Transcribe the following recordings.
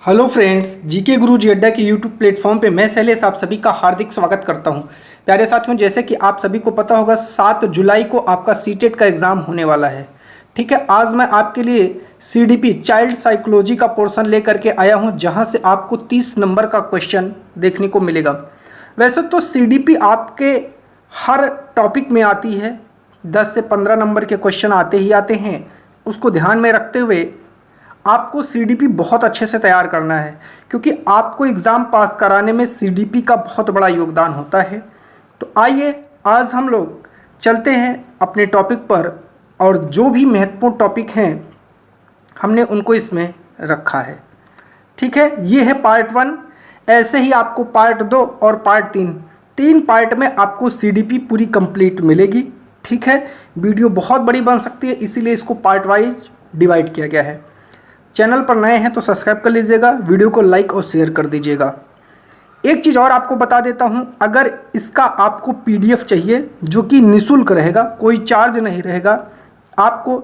Hello friends, GK गुरु जी अड्डा के YouTube platform पे मैं शैलेश आप सभी का हार्दिक स्वागत करता हूं। प्यारे साथियों, जैसे कि आप सभी को पता होगा 7 जुलाई को आपका सीटेट का एग्ज़ाम होने वाला है। ठीक है, आज मैं आपके लिए सीडीपी चाइल्ड साइकोलॉजी का पोर्शन लेकर के आया हूं, जहां से आपको 30 नंबर का क्वेश्चन देखने को मिलेगा। वैसे तो सीडीपी आपके हर टॉपिक में आती है, 10 से 15 नंबर के क्वेश्चन आते ही आते हैं। उसको ध्यान में रखते हुए आपको सीडीपी बहुत अच्छे से तैयार करना है, क्योंकि आपको एग्ज़ाम पास कराने में सीडीपी का बहुत बड़ा योगदान होता है। तो आइए आज हम लोग चलते हैं अपने टॉपिक पर, और जो भी महत्वपूर्ण टॉपिक हैं हमने उनको इसमें रखा है। ठीक है, ये है पार्ट 1। ऐसे ही आपको पार्ट 2 और पार्ट 3 पार्ट में आपको सीडीपी पूरी कंप्लीट मिलेगी। ठीक है, वीडियो बहुत बड़ी बन सकती है, इसीलिए इसको पार्ट वाइज डिवाइड किया गया है। चैनल पर नए हैं तो सब्सक्राइब कर लीजिएगा, वीडियो को लाइक और शेयर कर दीजिएगा। एक चीज़ और आपको बता देता हूं, अगर इसका आपको पीडीएफ चाहिए जो कि निःशुल्क रहेगा, कोई चार्ज नहीं रहेगा, आपको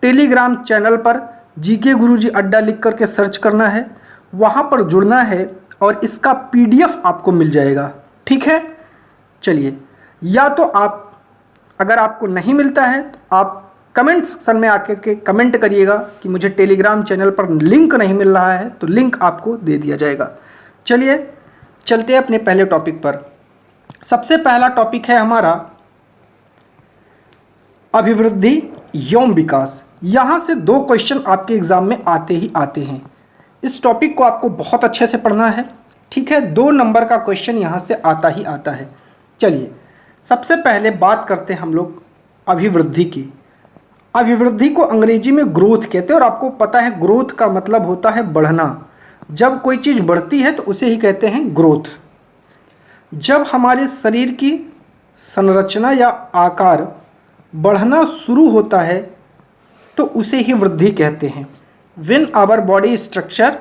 टेलीग्राम चैनल पर जीके गुरुजी अड्डा लिख करके सर्च करना है, वहां पर जुड़ना है और इसका पीडीएफ आपको मिल जाएगा। ठीक है, चलिए, या तो आप अगर आपको नहीं मिलता है तो आप कमेंट सेक्शन में आकर के कमेंट करिएगा कि मुझे टेलीग्राम चैनल पर लिंक नहीं मिल रहा है, तो लिंक आपको दे दिया जाएगा। चलिए चलते हैं अपने पहले टॉपिक पर। सबसे पहला टॉपिक है हमारा अभिवृद्धि यौन विकास। यहाँ से 2 क्वेश्चन आपके एग्जाम में आते ही आते हैं। इस टॉपिक को आपको बहुत अच्छे से पढ़ना है। ठीक है, 2 नंबर का क्वेश्चन यहाँ से आता ही आता है। चलिए सबसे पहले बात करते हैं हम लोग अभिवृद्धि की। अभिवृद्धि को अंग्रेजी में ग्रोथ कहते हैं, और आपको पता है ग्रोथ का मतलब होता है बढ़ना। जब कोई चीज़ बढ़ती है तो उसे ही कहते हैं ग्रोथ। जब हमारे शरीर की संरचना या आकार बढ़ना शुरू होता है तो उसे ही वृद्धि कहते हैं। व्हेन आवर बॉडी स्ट्रक्चर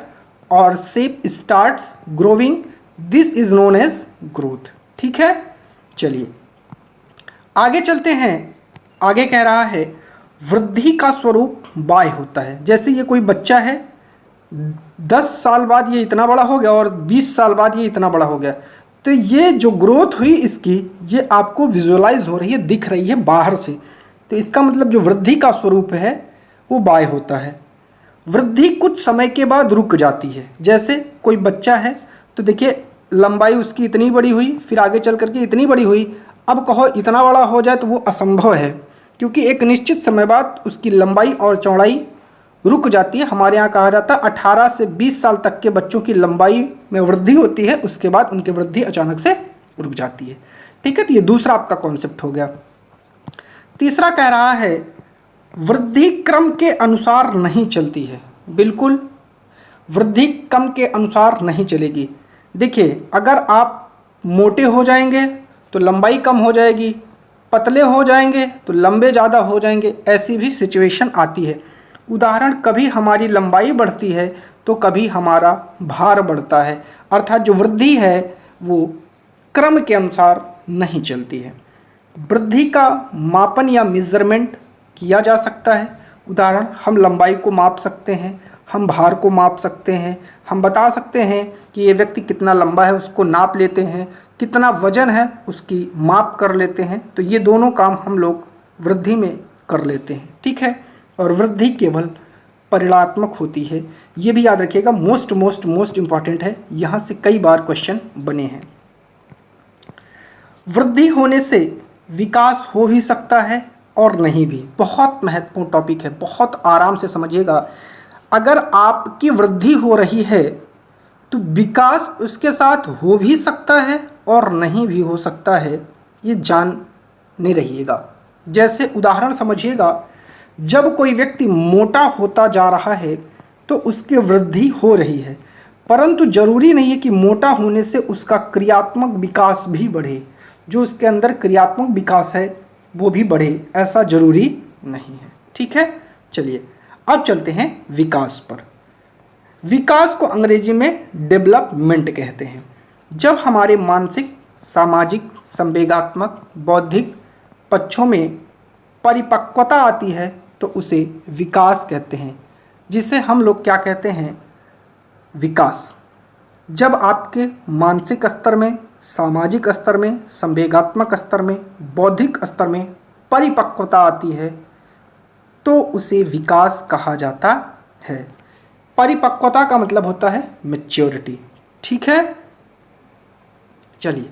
और shape starts growing, this is known as growth. ठीक है, चलिए आगे चलते हैं। आगे कह रहा है वृद्धि का स्वरूप बाह्य होता है। जैसे ये कोई बच्चा है, 10 साल बाद ये इतना बड़ा हो गया और 20 साल बाद ये इतना बड़ा हो गया, तो ये जो ग्रोथ हुई इसकी, ये आपको विजुअलाइज हो रही है, दिख रही है बाहर से। तो इसका मतलब जो वृद्धि का स्वरूप है वो बाह्य होता है। वृद्धि कुछ समय के बाद रुक जाती है। जैसे कोई बच्चा है तो देखिए लंबाई उसकी इतनी बड़ी हुई, फिर आगे चल करके इतनी बड़ी हुई। अब कहो इतना बड़ा हो जाए तो वो असंभव है, क्योंकि एक निश्चित समय बाद उसकी लंबाई और चौड़ाई रुक जाती है। हमारे यहाँ कहा जाता है 18 से 20 साल तक के बच्चों की लंबाई में वृद्धि होती है, उसके बाद उनकी वृद्धि अचानक से रुक जाती है। ठीक है, तो ये दूसरा आपका कॉन्सेप्ट हो गया। तीसरा कह रहा है वृद्धि क्रम के अनुसार नहीं चलती है। बिल्कुल, वृद्धि क्रम के अनुसार नहीं चलेगी। देखिए, अगर आप मोटे हो जाएंगे तो लंबाई कम हो जाएगी, पतले हो जाएंगे तो लंबे ज़्यादा हो जाएंगे, ऐसी भी सिचुएशन आती है। उदाहरण, कभी हमारी लंबाई बढ़ती है तो कभी हमारा भार बढ़ता है। अर्थात जो वृद्धि है वो क्रम के अनुसार नहीं चलती है। वृद्धि का मापन या मेजरमेंट किया जा सकता है। उदाहरण, हम लंबाई को माप सकते हैं, हम भार को माप सकते हैं, हम बता सकते हैं कि ये व्यक्ति कितना लंबा है उसको नाप लेते हैं, कितना वजन है उसकी माप कर लेते हैं। तो ये दोनों काम हम लोग वृद्धि में कर लेते हैं। ठीक है, और वृद्धि केवल परिणात्मक होती है, ये भी याद रखिएगा। मोस्ट इम्पॉर्टेंट है, यहाँ से कई बार क्वेश्चन बने हैं। वृद्धि होने से विकास हो भी सकता है और नहीं भी। बहुत महत्वपूर्ण टॉपिक है, बहुत आराम से समझिएगा। अगर आपकी वृद्धि हो रही है तो विकास उसके साथ हो भी सकता है और नहीं भी हो सकता है, ये जाने रहिएगा। जैसे उदाहरण समझिएगा, जब कोई व्यक्ति मोटा होता जा रहा है तो उसकी वृद्धि हो रही है, परंतु जरूरी नहीं है कि मोटा होने से उसका क्रियात्मक विकास भी बढ़े। जो उसके अंदर क्रियात्मक विकास है वो भी बढ़े, ऐसा जरूरी नहीं है। ठीक है, चलिए अब चलते हैं विकास पर। विकास को अंग्रेजी में डेवलपमेंट कहते हैं। जब हमारे मानसिक, सामाजिक, संवेगात्मक, बौद्धिक पक्षों में परिपक्वता आती है तो उसे विकास कहते हैं, जिसे हम लोग क्या कहते हैं, विकास जब आपके मानसिक स्तर में, सामाजिक स्तर में, संवेगात्मक स्तर में, बौद्धिक स्तर में परिपक्वता आती है तो उसे विकास कहा जाता है। परिपक्वता का मतलब होता है मैच्योरिटी। ठीक है, चलिए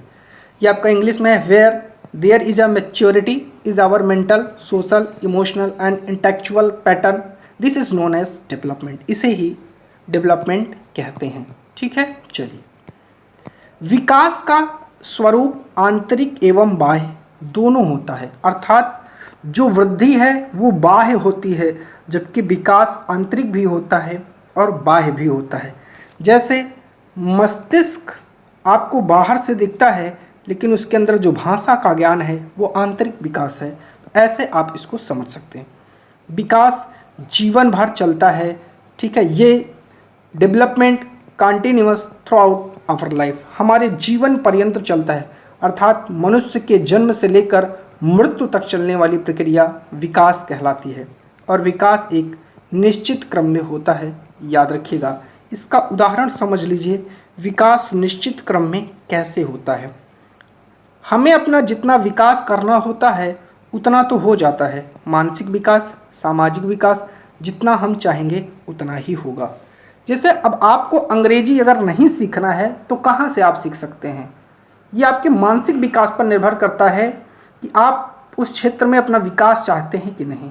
ये आपका इंग्लिश में है, where there is a maturity is our mental, social, emotional and intellectual pattern, this is known as development. इसे ही डेवलपमेंट कहते हैं। ठीक है, चलिए विकास का स्वरूप आंतरिक एवं बाह्य दोनों होता है, अर्थात जो वृद्धि है वो बाह्य होती है, जबकि विकास आंतरिक भी होता है और बाह्य भी होता है। जैसे मस्तिष्क आपको बाहर से दिखता है लेकिन उसके अंदर जो भाषा का ज्ञान है वो आंतरिक विकास है। तो ऐसे आप इसको समझ सकते हैं। विकास जीवन भर चलता है। ठीक है, ये development continuous throughout our life, हमारे जीवन पर्यंत चलता है, अर्थात मनुष्य के जन्म से लेकर मृत्यु तक चलने वाली प्रक्रिया विकास कहलाती है। और विकास एक निश्चित क्रम में होता है, याद रखिएगा। इसका उदाहरण समझ लीजिए, विकास निश्चित क्रम में कैसे होता है। हमें अपना जितना विकास करना होता है उतना तो हो जाता है, मानसिक विकास, सामाजिक विकास, जितना हम चाहेंगे उतना ही होगा। जैसे अब आपको अंग्रेजी अगर नहीं सीखना है तो कहाँ से आप सीख सकते हैं, ये आपके मानसिक विकास पर निर्भर करता है कि आप उस क्षेत्र में अपना विकास चाहते हैं कि नहीं।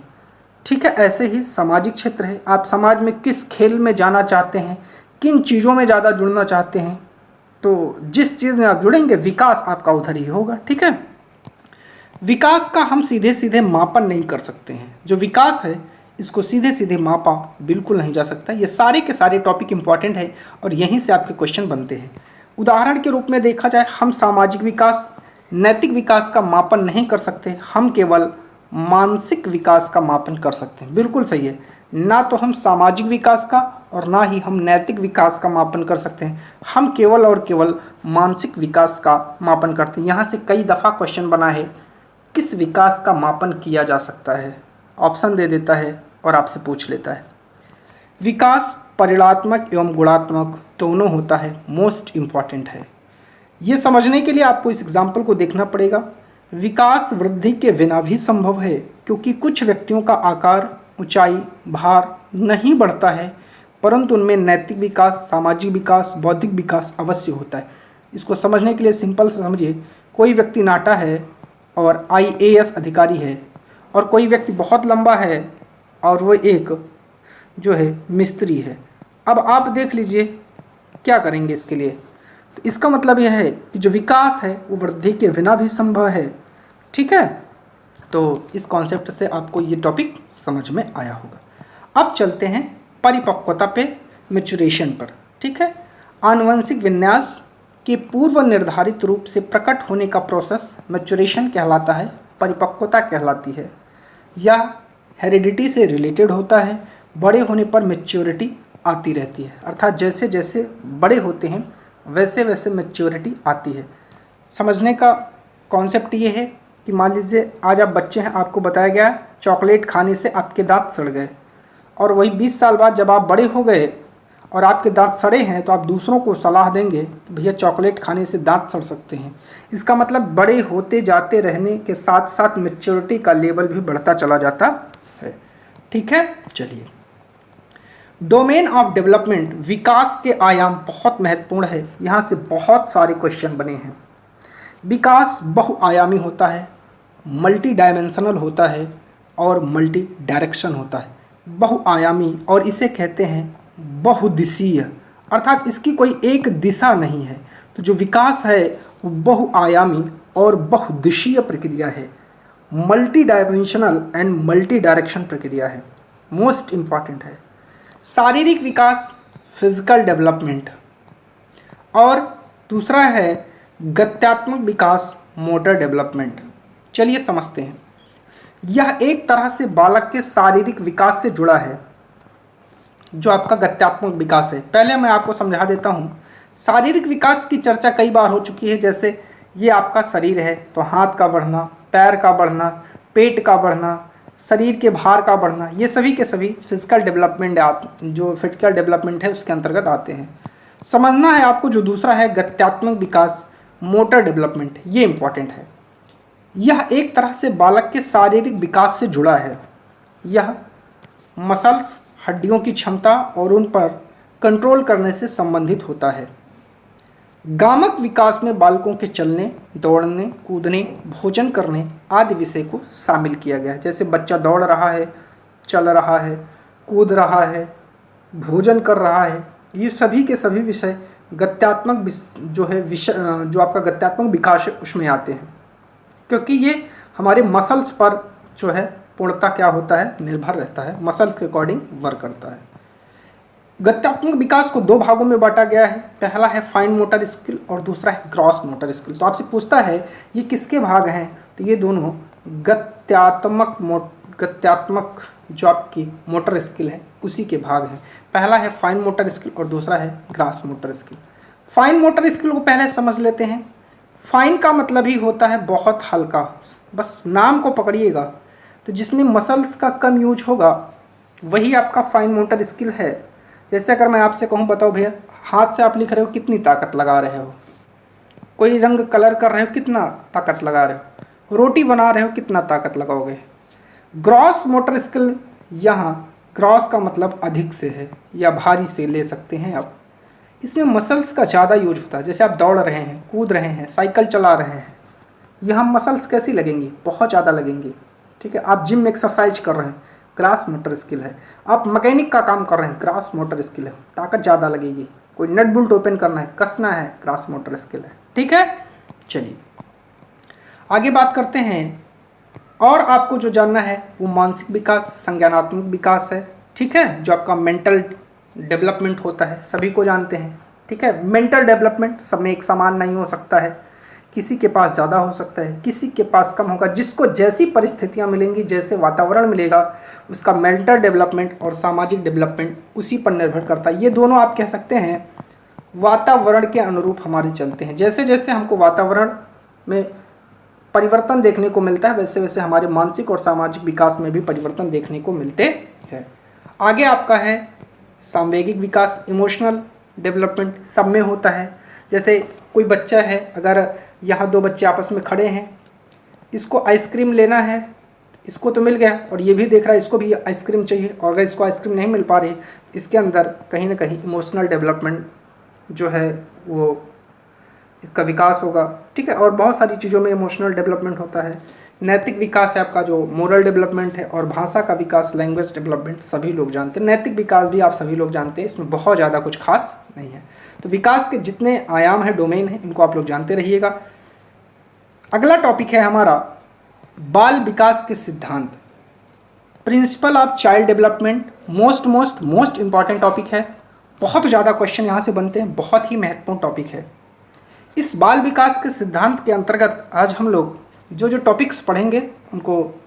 ठीक है, ऐसे ही सामाजिक क्षेत्र है, आप समाज में किस खेल में जाना चाहते हैं, किन चीज़ों में ज़्यादा जुड़ना चाहते हैं, तो जिस चीज़ में आप जुड़ेंगे विकास आपका उधर ही होगा। ठीक है, विकास का हम सीधे सीधे मापन नहीं कर सकते हैं। जो विकास है इसको सीधे सीधे मापा बिल्कुल नहीं जा सकता। ये सारे के सारे टॉपिक इंपॉर्टेंट है और यहीं से आपके क्वेश्चन बनते हैं। उदाहरण के रूप में देखा जाए, हम सामाजिक विकास, नैतिक विकास का मापन नहीं कर सकते, हम केवल मानसिक विकास का मापन कर सकते हैं। बिल्कुल सही है, ना तो हम सामाजिक विकास का और ना ही हम नैतिक विकास का मापन कर सकते हैं, हम केवल और केवल मानसिक विकास का मापन करते हैं। यहाँ से कई दफ़ा क्वेश्चन बना है, किस विकास का मापन किया जा सकता है, ऑप्शन दे देता है और आपसे पूछ लेता है। विकास परिणात्मक एवं गुणात्मक दोनों होता है, मोस्ट इम्पॉर्टेंट है। ये समझने के लिए आपको इस एग्जाम्पल को देखना पड़ेगा। विकास वृद्धि के बिना भी संभव है, क्योंकि कुछ व्यक्तियों का आकार, ऊंचाई, भार नहीं बढ़ता है, परंतु उनमें नैतिक विकास, सामाजिक विकास, बौद्धिक विकास अवश्य होता है। इसको समझने के लिए सिंपल से समझिए, कोई व्यक्ति नाटा है और IAS अधिकारी है, और कोई व्यक्ति बहुत लंबा है और वो एक जो है मिस्त्री है। अब आप देख लीजिए क्या करेंगे इसके लिए। तो इसका मतलब यह है कि जो विकास है वो वृद्धि के बिना भी संभव है। ठीक है, तो इस कॉन्सेप्ट से आपको ये टॉपिक समझ में आया होगा। अब चलते हैं परिपक्वता पे, मैच्योरेशन पर। ठीक है, आनुवंशिक विन्यास के पूर्व निर्धारित रूप से प्रकट होने का प्रोसेस मैच्योरेशन कहलाता है, परिपक्वता कहलाती है। यह हेरिडिटी से रिलेटेड होता है। बड़े होने पर मैच्योरिटी आती रहती है, अर्थात जैसे जैसे बड़े होते हैं वैसे वैसे मैच्योरिटी आती है। समझने का कॉन्सेप्ट ये है कि मान लीजिए आज आप बच्चे हैं, आपको बताया गया चॉकलेट खाने से आपके दांत सड़ गए, और वही 20 साल बाद जब आप बड़े हो गए और आपके दांत सड़े हैं तो आप दूसरों को सलाह देंगे कि भैया चॉकलेट खाने से दांत सड़ सकते हैं। इसका मतलब बड़े होते जाते रहने के साथ साथ मैच्योरिटी का लेवल भी बढ़ता चला जाता है। ठीक है, चलिए डोमेन ऑफ डेवलपमेंट, विकास के आयाम बहुत महत्वपूर्ण है। यहाँ से बहुत सारे क्वेश्चन बने हैं। विकास बहुआयामी होता है, मल्टी डायमेंशनल होता है और मल्टी डायरेक्शन होता है। बहुआयामी, और इसे कहते हैं बहुदिशीय, अर्थात इसकी कोई एक दिशा नहीं है। तो जो विकास है वो बहुआयामी और बहुदिशीय प्रक्रिया है, multi dimensional and multi direction प्रक्रिया है, मोस्ट इम्पॉर्टेंट है। शारीरिक विकास, फिजिकल डेवलपमेंट, और दूसरा है गत्यात्मक विकास, मोटर डेवलपमेंट। चलिए समझते हैं। यह एक तरह से बालक के शारीरिक विकास से जुड़ा है, जो आपका गत्यात्मक विकास है। पहले मैं आपको समझा देता हूँ। शारीरिक विकास की चर्चा कई बार हो चुकी है। जैसे ये आपका शरीर है तो हाथ का बढ़ना, पैर का बढ़ना, पेट का बढ़ना, शरीर के भार का बढ़ना, ये सभी के सभी फिजिकल डेवलपमेंट आप जो फिजिकल डेवलपमेंट है उसके अंतर्गत आते हैं। समझना है आपको जो दूसरा है गत्यात्मक विकास, मोटर डेवलपमेंट, ये इंपॉर्टेंट है। यह एक तरह से बालक के शारीरिक विकास से जुड़ा है। यह मसल्स, हड्डियों की क्षमता और उन पर कंट्रोल करने से संबंधित होता है। गामक विकास में बालकों के चलने, दौड़ने, कूदने, भोजन करने आदि विषय को शामिल किया गया है। जैसे बच्चा दौड़ रहा है, चल रहा है, कूद रहा है, भोजन कर रहा है, ये सभी के सभी विषय गत्यात्मक जो है विषय जो आपका गत्यात्मक विकास है उसमें आते हैं, क्योंकि ये हमारे मसल्स पर जो है पूर्णतः क्या होता है, निर्भर रहता है, मसल्स के अकॉर्डिंग वर्क करता है। गत्यात्मक विकास को दो भागों में बांटा गया है। पहला है फाइन मोटर स्किल और दूसरा है ग्रॉस मोटर स्किल। तो आपसे पूछता है ये किसके भाग हैं, तो ये दोनों गत्यात्मक जो आपकी मोटर स्किल है उसी के भाग हैं। पहला है फाइन मोटर स्किल और दूसरा है gross motor skill. Fine motor skill को पहले समझ लेते हैं। फाइन का मतलब ही होता है बहुत हल्का, बस नाम को पकड़िएगा, तो जिसमें मसल्स का कम यूज होगा वही आपका फाइन मोटर स्किल है। जैसे अगर मैं आपसे कहूँ बताओ भैया, हाथ से आप लिख रहे हो कितनी ताकत लगा रहे हो, कोई रंग कलर कर रहे हो कितना ताकत लगा रहे हो, रोटी बना रहे हो कितना ताकत लगाओगे। ग्रॉस मोटर स्किल, यहाँ ग्रॉस का मतलब अधिक से है या भारी से ले सकते हैं आप। इसमें मसल्स का ज़्यादा यूज होता है। जैसे आप दौड़ रहे हैं, कूद रहे हैं, साइकिल चला रहे हैं, यहाँ मसल्स कैसी लगेंगी, बहुत ज़्यादा लगेंगी। ठीक है, आप जिम में एक्सरसाइज कर रहे हैं, ग्रॉस मोटर स्किल है। आप मैकेनिक का काम कर रहे हैं, ग्रॉस मोटर स्किल है, ताकत ज़्यादा लगेगी। कोई नट बोल्ट ओपन करना है, कसना है, ग्रॉस मोटर स्किल है। ठीक है, चलिए आगे बात करते हैं। और आपको जो जानना है वो मानसिक विकास, संज्ञानात्मक विकास है। ठीक है, जो आपका मेंटल डेवलपमेंट होता है सभी को जानते हैं। ठीक है, मेंटल डेवलपमेंट सब में एक समान नहीं हो सकता है, किसी के पास ज़्यादा हो सकता है, किसी के पास कम होगा। जिसको जैसी परिस्थितियाँ मिलेंगी, जैसे वातावरण मिलेगा, उसका मेंटल डेवलपमेंट और सामाजिक डेवलपमेंट उसी पर निर्भर करता है। ये दोनों आप कह सकते हैं वातावरण के अनुरूप हमारे चलते हैं। जैसे जैसे हमको वातावरण में परिवर्तन देखने को मिलता है वैसे वैसे हमारे मानसिक और सामाजिक विकास में भी परिवर्तन देखने को मिलते हैं। आगे आपका है सांवेगिक विकास, इमोशनल डेवलपमेंट सब में होता है। जैसे कोई बच्चा है, अगर यहाँ दो बच्चे आपस में खड़े हैं, इसको आइसक्रीम लेना है, इसको तो मिल गया और ये भी देख रहा है इसको भी आइसक्रीम चाहिए, और अगर इसको आइसक्रीम नहीं मिल पा रही, इसके अंदर कहीं ना कहीं इमोशनल डेवलपमेंट जो है वो इसका विकास होगा। ठीक है, और बहुत सारी चीज़ों में इमोशनल डेवलपमेंट होता है। नैतिक विकास है आपका जो मोरल डेवलपमेंट है, और भाषा का विकास, लैंग्वेज डेवलपमेंट सभी लोग जानते हैं। नैतिक विकास भी आप सभी लोग जानते हैं, इसमें बहुत ज़्यादा कुछ खास नहीं है। तो विकास के जितने आयाम हैं, डोमेन हैं, इनको आप लोग जानते रहिएगा। अगला टॉपिक है हमारा बाल विकास के सिद्धांत, principle of child development. Most important topic है, बहुत ज़्यादा क्वेश्चन यहाँ से बनते हैं, बहुत ही महत्वपूर्ण टॉपिक है। इस बाल विकास के सिद्धांत के अंतर्गत आज हम लोग जो टॉपिक्स पढ़ेंगे उनको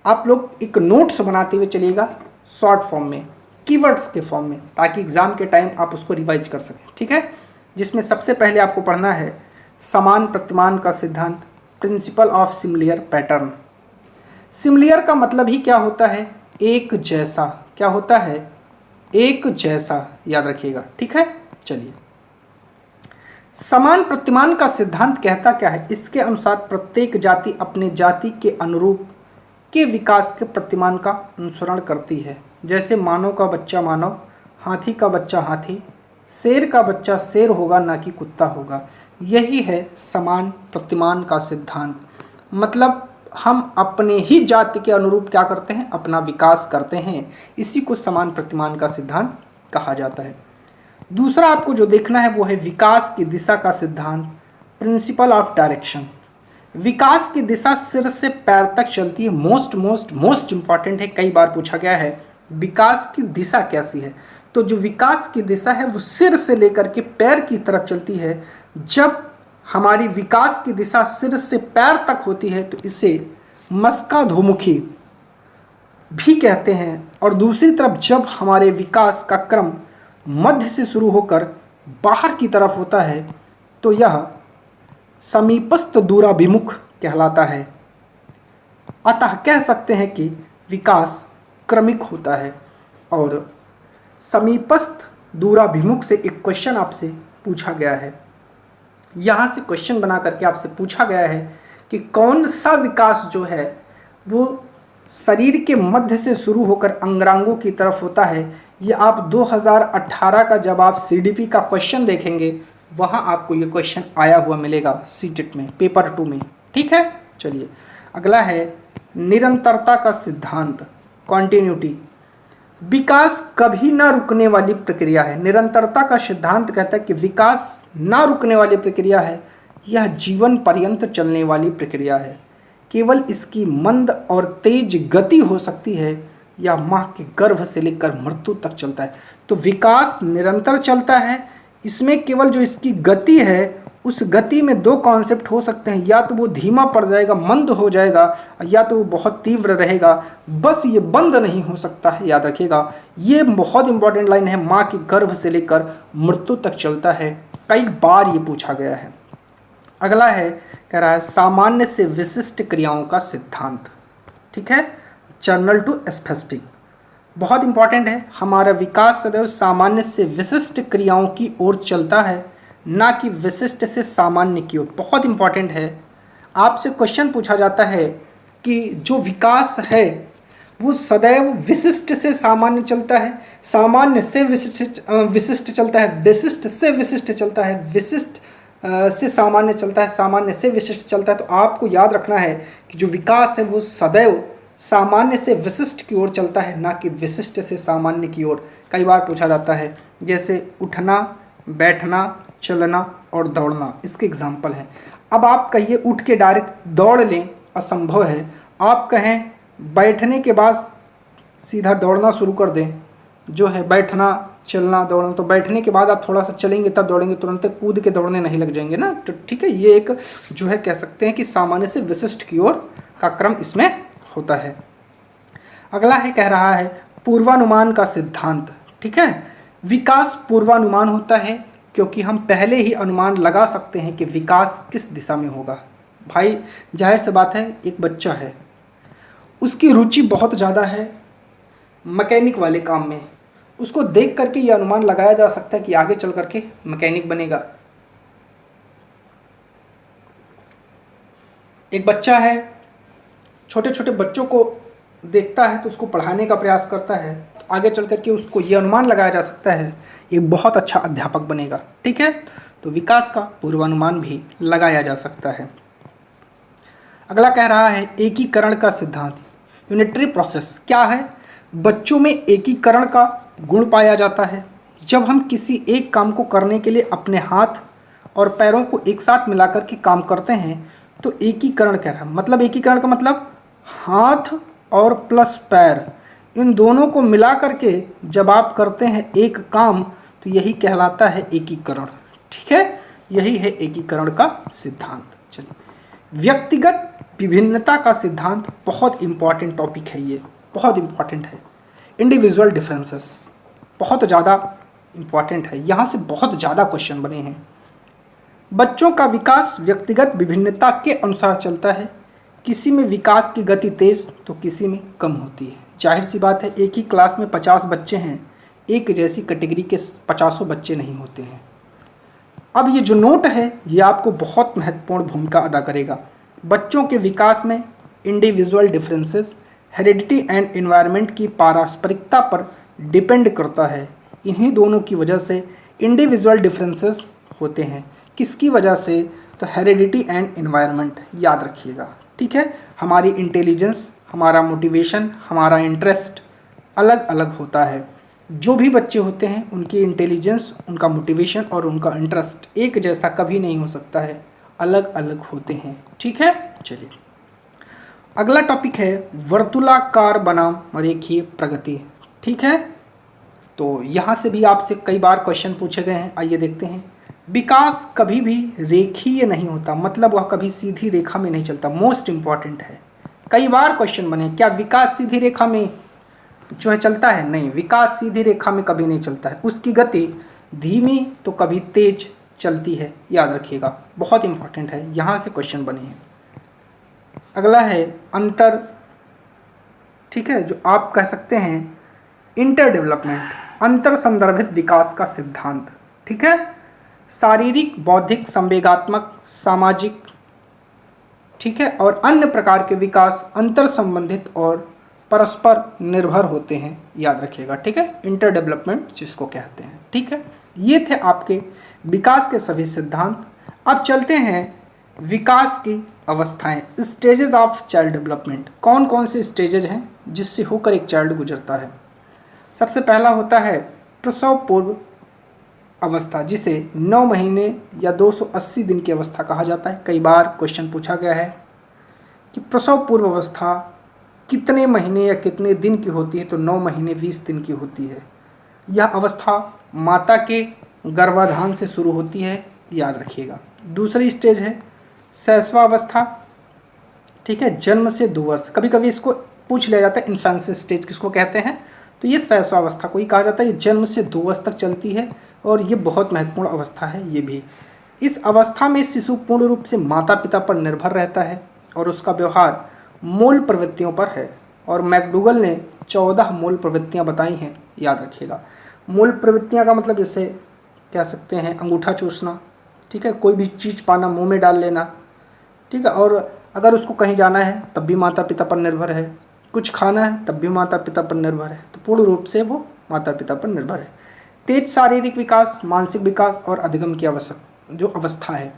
आप लोग एक नोट्स बनाते हुए चलिएगा, शॉर्ट फॉर्म में, कीवर्ड्स के फॉर्म में, ताकि एग्जाम के टाइम आप उसको रिवाइज कर सकें। ठीक है, जिसमें सबसे पहले आपको पढ़ना है समान प्रतिमान का सिद्धांत, principle of similar pattern. Similar का मतलब ही क्या होता है, एक जैसा। क्या होता है, एक जैसा, याद रखिएगा। ठीक है, चलिए समान प्रतिमान का सिद्धांत कहता क्या है, इसके अनुसार प्रत्येक जाति अपने जाति के अनुरूप के विकास के प्रतिमान का अनुसरण करती है। जैसे मानव का बच्चा मानव, हाथी का बच्चा हाथी, शेर का बच्चा शेर होगा ना कि कुत्ता होगा। यही है समान प्रतिमान का सिद्धांत। मतलब हम अपने ही जाति के अनुरूप क्या करते हैं, अपना विकास करते हैं। इसी को समान प्रतिमान का सिद्धांत कहा जाता है। दूसरा आपको जो देखना है वो है विकास की दिशा का सिद्धांत, प्रिंसिपल ऑफ डायरेक्शन। विकास की दिशा सिर से पैर तक चलती है। मोस्ट इंपॉर्टेंट है, कई बार पूछा गया है विकास की दिशा कैसी है। तो जो विकास की दिशा है वो सिर से लेकर के पैर की तरफ चलती है। जब हमारी विकास की दिशा सिर से पैर तक होती है तो इसे मस्काधोमुखी भी कहते हैं। और दूसरी तरफ जब हमारे विकास का क्रम मध्य से शुरू होकर बाहर की तरफ होता है तो यह समीपस्थ दूराभिमुख कहलाता है। अतः कह सकते हैं कि विकास क्रमिक होता है। और समीपस्थ दूराभिमुख से एक क्वेश्चन आपसे पूछा गया है, यहाँ से क्वेश्चन बना करके आपसे पूछा गया है कि कौन सा विकास जो है वो शरीर के मध्य से शुरू होकर अंगांगों की तरफ होता है। ये आप 2018 का जब आप सीडीपी का क्वेश्चन देखेंगे वहाँ आपको ये क्वेश्चन आया हुआ मिलेगा सीटेट में, पेपर 2 में। ठीक है, चलिए अगला है निरंतरता का सिद्धांत, कॉन्टिन्यूटी। विकास कभी ना रुकने वाली प्रक्रिया है। निरंतरता का सिद्धांत कहता है कि विकास ना रुकने वाली प्रक्रिया है, यह जीवन पर्यंत चलने वाली प्रक्रिया है। केवल इसकी मंद और तेज गति हो सकती है या माँ के गर्भ से लेकर मृत्यु तक चलता है। तो विकास निरंतर चलता है, इसमें केवल जो इसकी गति है उस गति में दो कॉन्सेप्ट हो सकते हैं, या तो वो धीमा पड़ जाएगा, मंद हो जाएगा, या तो वो बहुत तीव्र रहेगा, बस ये बंद नहीं हो सकता है। याद रखिएगा, ये बहुत इंपॉर्टेंट लाइन है, माँ के गर्भ से लेकर मृत्यु तक चलता है, कई बार ये पूछा गया है। अगला है, कह रहा है सामान्य से विशिष्ट क्रियाओं का सिद्धांत। ठीक है, जनरल टू स्पेसिफिक, बहुत इंपॉर्टेंट है। हमारा विकास सदैव सामान्य से विशिष्ट क्रियाओं की ओर चलता है, ना कि विशिष्ट से सामान्य की ओर। बहुत इंपॉर्टेंट है, आपसे क्वेश्चन पूछा जाता है कि जो विकास है वो सदैव विशिष्ट से सामान्य चलता है, सामान्य से विशिष्ट चलता है, विशिष्ट से विशिष्ट चलता है, विशिष्ट से सामान्य चलता है, सामान्य से विशिष्ट चलता है। तो आपको याद रखना है कि जो विकास है वो सदैव सामान्य से विशिष्ट की ओर चलता है, ना कि विशिष्ट से सामान्य की ओर। कई बार पूछा जाता है, जैसे उठना, बैठना, चलना और दौड़ना, इसके एग्जाम्पल हैं। अब आप कहिए उठ के डायरेक्ट दौड़ लें, असंभव है। आप कहें बैठने के बाद सीधा दौड़ना शुरू कर दें, जो है बैठना, चलना, दौड़ना, तो बैठने के बाद आप थोड़ा सा चलेंगे तब दौड़ेंगे, तुरंत कूद के दौड़ने नहीं लग जाएंगे ना। तो ठीक है, ये एक जो है कह सकते हैं कि सामान्य से विशिष्ट की ओर का क्रम इसमें होता है। अगला है, कह रहा है पूर्वानुमान का सिद्धांत। ठीक है, विकास पूर्वानुमान होता है क्योंकि हम पहले ही अनुमान लगा सकते हैं कि विकास किस दिशा में होगा। भाई जाहिर सी बात है, एक बच्चा है, उसकी रुचि बहुत ज़्यादा है मैकेनिक वाले काम में, उसको देख करके ये अनुमान लगाया जा सकता है कि आगे चल करके मैकेनिक बनेगा। एक बच्चा है, छोटे छोटे बच्चों को देखता है तो उसको पढ़ाने का प्रयास करता है, तो आगे चल करके उसको ये अनुमान लगाया जा सकता है ये बहुत अच्छा अध्यापक बनेगा। ठीक है, तो विकास का पूर्वानुमान भी लगाया जा सकता है। अगला कह रहा है एकीकरण का सिद्धांत, यूनिटरी प्रोसेस। क्या है? बच्चों में एकीकरण का गुण पाया जाता है। जब हम किसी एक काम को करने के लिए अपने हाथ और पैरों को एक साथ मिलाकर के काम करते हैं तो एकीकरण कह रहा है। मतलब एकीकरण का मतलब हाथ और प्लस पैर, इन दोनों को मिला करके जब आप करते हैं एक काम तो यही कहलाता है एकीकरण। ठीक है, यही है एकीकरण का सिद्धांत। चलिए, व्यक्तिगत विभिन्नता का सिद्धांत, बहुत इंपॉर्टेंट टॉपिक है, ये बहुत इंपॉर्टेंट है। इंडिविजुअल डिफरेंसेस बहुत ज़्यादा इंपॉर्टेंट है, यहाँ से बहुत ज़्यादा क्वेश्चन बने हैं। बच्चों का विकास व्यक्तिगत विभिन्नता के अनुसार चलता है। किसी में विकास की गति तेज तो किसी में कम होती है। जाहिर सी बात है, एक ही क्लास में 50 बच्चे हैं, एक जैसी कैटेगरी के 50 बच्चे नहीं होते हैं। अब ये जो नोट है ये आपको बहुत महत्वपूर्ण भूमिका अदा करेगा। बच्चों के विकास में individual differences heredity and environment की पारस्परिकता पर डिपेंड करता है। इन्हीं दोनों की वजह से इंडिविजुअल डिफरेंसेस होते हैं। किसकी वजह से? तो हेरिडिटी एंड एनवायरनमेंट, याद रखिएगा। ठीक है, हमारी इंटेलिजेंस, हमारा मोटिवेशन, हमारा इंटरेस्ट अलग अलग होता है। जो भी बच्चे होते हैं उनकी इंटेलिजेंस, उनका मोटिवेशन और उनका इंटरेस्ट एक जैसा कभी नहीं हो सकता है, अलग अलग होते हैं। ठीक है, चलिए अगला टॉपिक है वर्तुलाकार बनाम रेखीय प्रगति। ठीक है, तो यहाँ से भी आपसे कई बार क्वेश्चन पूछे गए हैं, आइए देखते हैं। विकास कभी भी रेखीय नहीं होता, मतलब वह कभी सीधी रेखा में नहीं चलता। मोस्ट इंपॉर्टेंट है, कई बार क्वेश्चन बने, क्या विकास सीधी रेखा में जो है चलता है? नहीं, विकास सीधी रेखा में कभी नहीं चलता है। उसकी गति धीमी तो कभी तेज चलती है, याद रखिएगा, बहुत इंपॉर्टेंट है, यहाँ से क्वेश्चन बने हैं। अगला है अंतर, ठीक है, जो आप कह सकते हैं इंटर डेवलपमेंट, अंतर संदर्भित विकास का सिद्धांत, ठीक है। शारीरिक, बौद्धिक, संवेगात्मक, सामाजिक, ठीक है, और अन्य प्रकार के विकास अंतर संबंधित और परस्पर निर्भर होते हैं, याद रखिएगा, ठीक है। इंटर डेवलपमेंट जिसको कहते हैं, ठीक है। ये थे आपके विकास के सभी सिद्धांत। अब चलते हैं विकास की अवस्थाएं, स्टेजेस ऑफ चाइल्ड डेवलपमेंट। कौन कौन से स्टेजेज हैं जिससे होकर एक चाइल्ड गुजरता है। सबसे पहला होता है प्रसव पूर्व अवस्था, जिसे 9 महीने या 280 दिन की अवस्था कहा जाता है। कई बार क्वेश्चन पूछा गया है कि प्रसव पूर्व अवस्था कितने महीने या कितने दिन की होती है, तो 9 महीने 20 दिन की होती है। यह अवस्था माता के गर्भाधान से शुरू होती है, याद रखिएगा। दूसरी स्टेज है शैशवावस्था, ठीक है, जन्म से 2 वर्ष। कभी कभी इसको पूछ लिया जाता है इन्फेंसी स्टेज किसको कहते हैं, तो ये शैशवावस्था को ही कहा जाता है। ये जन्म से 2 वर्ष तक चलती है और ये बहुत महत्वपूर्ण अवस्था है। ये भी इस अवस्था में शिशु पूर्ण रूप से माता पिता पर निर्भर रहता है और उसका व्यवहार मूल प्रवृत्तियों पर है। और मैकडूगल ने 14 मूल प्रवृत्तियां बताई हैं, याद रखिएगा। मूल प्रवृत्तियां का मतलब जैसे कह सकते हैं अंगूठा चूसना, ठीक है, कोई भी चीज़ पाना मुंह में डाल लेना, ठीक है, और अगर उसको कहीं जाना है तब भी माता पिता पर निर्भर है, कुछ खाना है तब भी माता पिता पर निर्भर है, तो पूर्ण रूप से वो माता पिता पर निर्भर है। तेज शारीरिक विकास, मानसिक विकास और अधिगम की जो अवस्था है,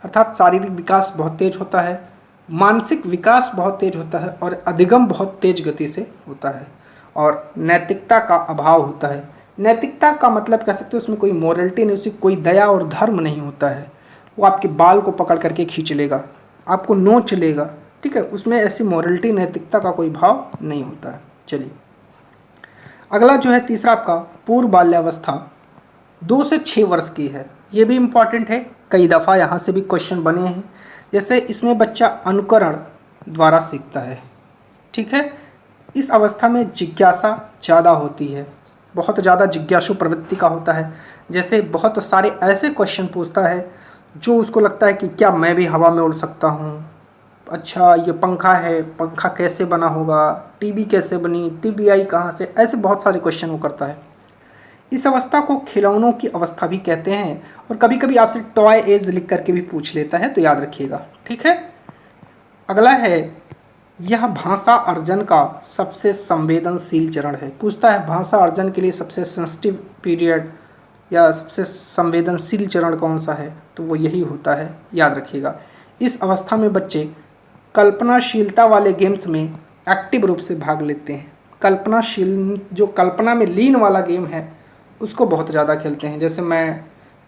अर्थात शारीरिक विकास बहुत तेज होता है, मानसिक विकास बहुत तेज होता है और अधिगम बहुत तेज गति से होता है। और नैतिकता का अभाव होता है। नैतिकता का मतलब कह सकते हो उसमें कोई मोरलिटी नहीं, उसमें कोई दया और धर्म नहीं होता है। वो आपके बाल को पकड़ करके खींच लेगा, आपको नोच लेगा, ठीक है, उसमें ऐसी मोरलिटी, नैतिकता का कोई भाव नहीं होता है। चलिए अगला जो है तीसरा आपका पूर्व बाल्यावस्था 2 से 6 वर्ष की है। ये भी इम्पॉर्टेंट है, कई दफ़ा यहाँ से भी क्वेश्चन बने हैं। जैसे इसमें बच्चा अनुकरण द्वारा सीखता है, ठीक है। इस अवस्था में जिज्ञासा ज़्यादा होती है, बहुत ज़्यादा जिज्ञासु प्रवृत्ति का होता है। जैसे बहुत सारे ऐसे क्वेश्चन पूछता है जो उसको लगता है कि क्या मैं भी हवा में उड़ सकता हूँ, अच्छा ये पंखा है, पंखा कैसे बना होगा, टीवी कैसे बनी, टीवी आई कहाँ से, ऐसे बहुत सारे क्वेश्चन वो करता है। इस अवस्था को खिलौनों की अवस्था भी कहते हैं और कभी कभी आपसे टॉय एज लिख करके भी पूछ लेता है, तो याद रखिएगा, ठीक है। अगला है यह भाषा अर्जन का सबसे संवेदनशील चरण है। पूछता है भाषा अर्जन के लिए सबसे सेंसिटिव पीरियड या सबसे संवेदनशील चरण कौन सा है, तो वो यही होता है, याद रखिएगा। इस अवस्था में बच्चे कल्पनाशीलता वाले गेम्स में एक्टिव रूप से भाग लेते हैं। कल्पनाशील, जो कल्पना में लीन वाला गेम है उसको बहुत ज़्यादा खेलते हैं। जैसे मैं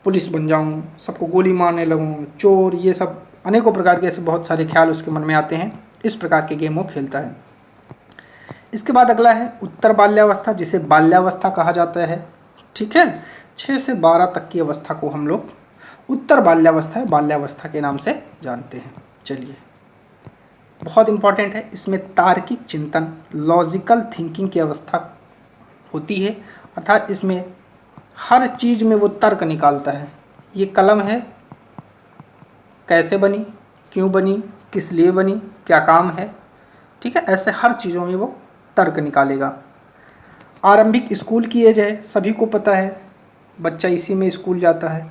पुलिस बन जाऊं, सबको गोली मारने लगूं, चोर, ये सब अनेकों प्रकार के ऐसे बहुत सारे ख्याल उसके मन में आते हैं। इस प्रकार के गेम वो खेलता है। इसके बाद अगला है उत्तर बाल्यावस्था, जिसे बाल्यावस्था कहा जाता है, ठीक है। 6 से 12 तक की अवस्था को हम लोग उत्तर बाल्यावस्था, बाल्यावस्था के नाम से जानते हैं। चलिए बहुत इम्पॉर्टेंट है, इसमें तार्किक चिंतन, लॉजिकल थिंकिंग की अवस्था होती है, अर्थात इसमें हर चीज़ में वो तर्क निकालता है। ये कलम है, कैसे बनी, क्यों बनी, किस लिए बनी, क्या काम है, ठीक है, ऐसे हर चीज़ों में वो तर्क निकालेगा। आरंभिक स्कूल की एज है, सभी को पता है, बच्चा इसी में स्कूल जाता है।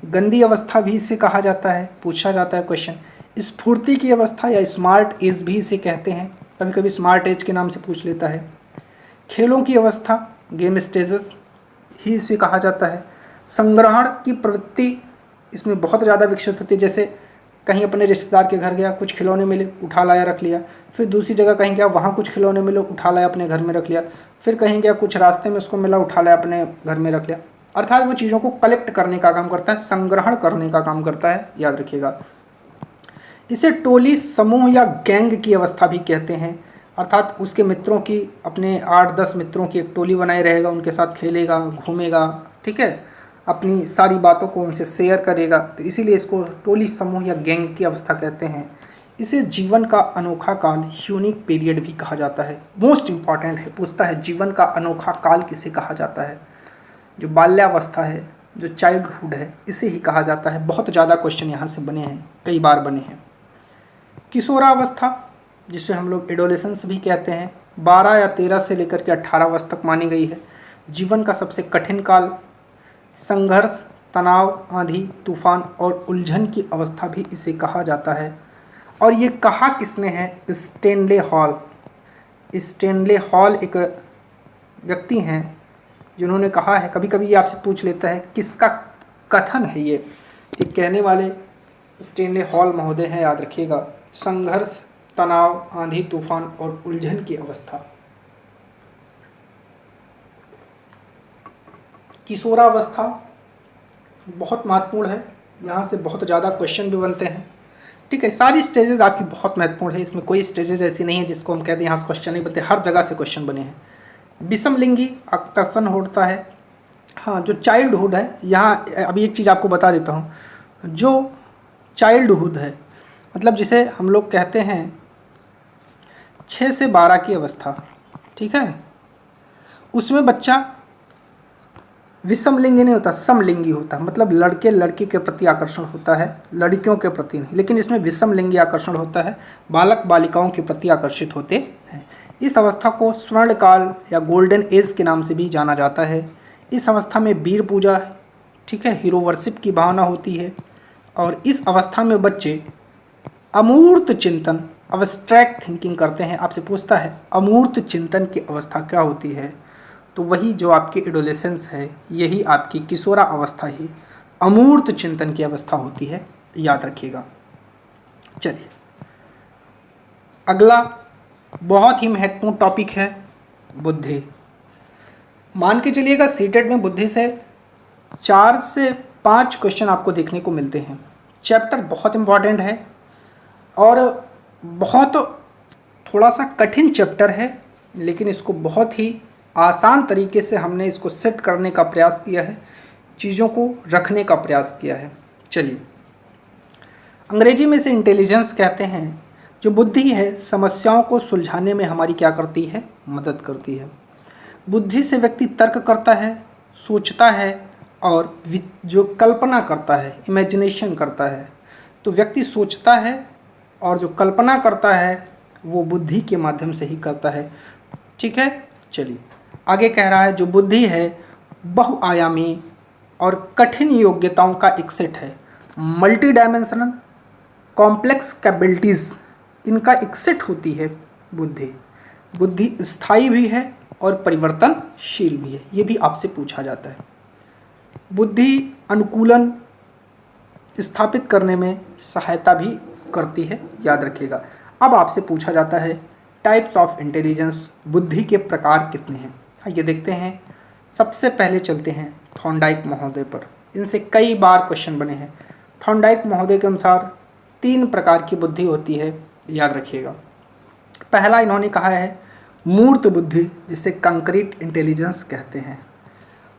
गंदी अवस्था भी इसे कहा जाता है, पूछा जाता है क्वेश्चन। स्फूर्ति की अवस्था या स्मार्ट एज भी इसे कहते हैं, कभी कभी स्मार्ट एज के नाम से पूछ लेता है। खेलों की अवस्था, गेम स्टेजेस ही इसे कहा जाता है। संग्रहण की प्रवृत्ति इसमें बहुत ज़्यादा विकसित होती है। जैसे कहीं अपने रिश्तेदार के घर गया, कुछ खिलौने मिले, उठा लाया रख लिया, फिर दूसरी जगह कहीं गया, वहाँ कुछ खिलौने मिले, उठा लाया अपने घर में रख लिया, फिर कहीं गया, कुछ रास्ते में उसको मिला, उठा लाया अपने घर में रख लिया। अर्थात वो चीज़ों को कलेक्ट करने का काम करता है, संग्रहण करने का काम करता है, याद रखिएगा। इसे टोली, समूह या गैंग की अवस्था भी कहते हैं, अर्थात उसके मित्रों की, अपने 8-10 मित्रों की एक टोली बनाए रहेगा, उनके साथ खेलेगा, घूमेगा, ठीक है, अपनी सारी बातों को उनसे शेयर करेगा, तो इसीलिए इसको टोली, समूह या गैंग की अवस्था कहते हैं। इसे जीवन का अनोखा काल, यूनिक पीरियड भी कहा जाता है। मोस्ट इम्पॉर्टेंट है, पूछता है जीवन का अनोखा काल किसे कहा जाता है। जो बाल्यावस्था है, जो चाइल्डहुड है, इसे ही कहा जाता है। बहुत ज़्यादा क्वेश्चन यहाँ से बने हैं, कई बार बने हैं। किशोरावस्था, जिसे हम लोग एडोलेसेंस भी कहते हैं, 12 या 13 से लेकर के 18 वर्ष तक मानी गई है। जीवन का सबसे कठिन काल, संघर्ष, तनाव, आंधी तूफान और उलझन की अवस्था भी इसे कहा जाता है। और ये कहा किसने है? Stanley hall. स्टेनले हॉल एक व्यक्ति हैं जिन्होंने कहा है। कभी कभी ये आपसे पूछ लेता है किसका कथन है ये कहने वाले स्टेनले हॉल महोदय हैं, याद रखिएगा। संघर्ष, तनाव, आंधी तूफान और उलझन की अवस्था। किशोरावस्था बहुत महत्वपूर्ण है, यहाँ से बहुत ज़्यादा क्वेश्चन भी बनते हैं। ठीक है, सारी स्टेजेस आपकी बहुत महत्वपूर्ण है, इसमें कोई स्टेजेस ऐसी नहीं है जिसको हम कहते हैं यहाँ से क्वेश्चन नहीं बनते, हर जगह से क्वेश्चन बने हैं। विषमलिंगी आकर्षण होता है। हाँ, जो चाइल्डहुड है, यहाँ अभी एक चीज़ आपको बता देता हूँ। जो चाइल्डहुड है मतलब जिसे हम लोग कहते हैं 6 से 12 की अवस्था, ठीक है, उसमें बच्चा विषमलिंगी नहीं होता, समलिंगी होता है। मतलब लड़के लड़की के प्रति आकर्षण होता है, लड़कियों के प्रति नहीं। लेकिन इसमें विषमलिंगी आकर्षण होता है, बालक बालिकाओं के प्रति आकर्षित होते हैं। इस अवस्था को स्वर्णकाल या गोल्डन एज के नाम से भी जाना जाता है। इस अवस्था में वीर पूजा, ठीक है, हीरो वर्शिप की भावना होती है। और इस अवस्था में बच्चे अमूर्त चिंतन, अब्स्ट्रैक्ट थिंकिंग करते हैं। आपसे पूछता है अमूर्त चिंतन की अवस्था क्या होती है, तो वही जो आपकी एडोलेसेंस है, यही आपकी किशोरा अवस्था ही अमूर्त चिंतन की अवस्था होती है, याद रखिएगा। चलिए अगला बहुत ही महत्वपूर्ण टॉपिक है बुद्धि। मान के चलिएगा सीटेट में बुद्धि से 4 से 5 क्वेश्चन आपको देखने को मिलते हैं। चैप्टर बहुत इम्पॉर्टेंट है और बहुत थोड़ा सा कठिन चैप्टर है, लेकिन इसको बहुत ही आसान तरीके से हमने इसको सेट करने का प्रयास किया है, चीज़ों को रखने का प्रयास किया है। चलिए, अंग्रेजी में इसे इंटेलिजेंस कहते हैं। जो बुद्धि है समस्याओं को सुलझाने में हमारी क्या करती है? मदद करती है। बुद्धि से व्यक्ति तर्क करता है, सोचता है और जो कल्पना करता है, इमेजिनेशन करता है। तो व्यक्ति सोचता है और जो कल्पना करता है वो बुद्धि के माध्यम से ही करता है। ठीक है, चलिए आगे कह रहा है जो बुद्धि है बहुआयामी और कठिन योग्यताओं का एक सेट है। मल्टी डायमेंशनल कॉम्प्लेक्स कैपेबिलिटीज़, इनका एक सेट होती है बुद्धि। बुद्धि स्थायी भी है और परिवर्तनशील भी है, ये भी आपसे पूछा जाता है। बुद्धि अनुकूलन स्थापित करने में सहायता भी करती है, याद रखिएगा। अब आपसे पूछा जाता है टाइप्स ऑफ इंटेलिजेंस, बुद्धि के प्रकार कितने हैं? आइए देखते हैं। सबसे पहले चलते हैं थॉर्नडाइक महोदय पर। इनसे कई बार क्वेश्चन बने हैं। थॉर्नडाइक महोदय के अनुसार 3 प्रकार की बुद्धि होती है, याद रखिएगा। पहला इन्होंने कहा है मूर्त बुद्धि, जिसे कंक्रीट इंटेलिजेंस कहते हैं।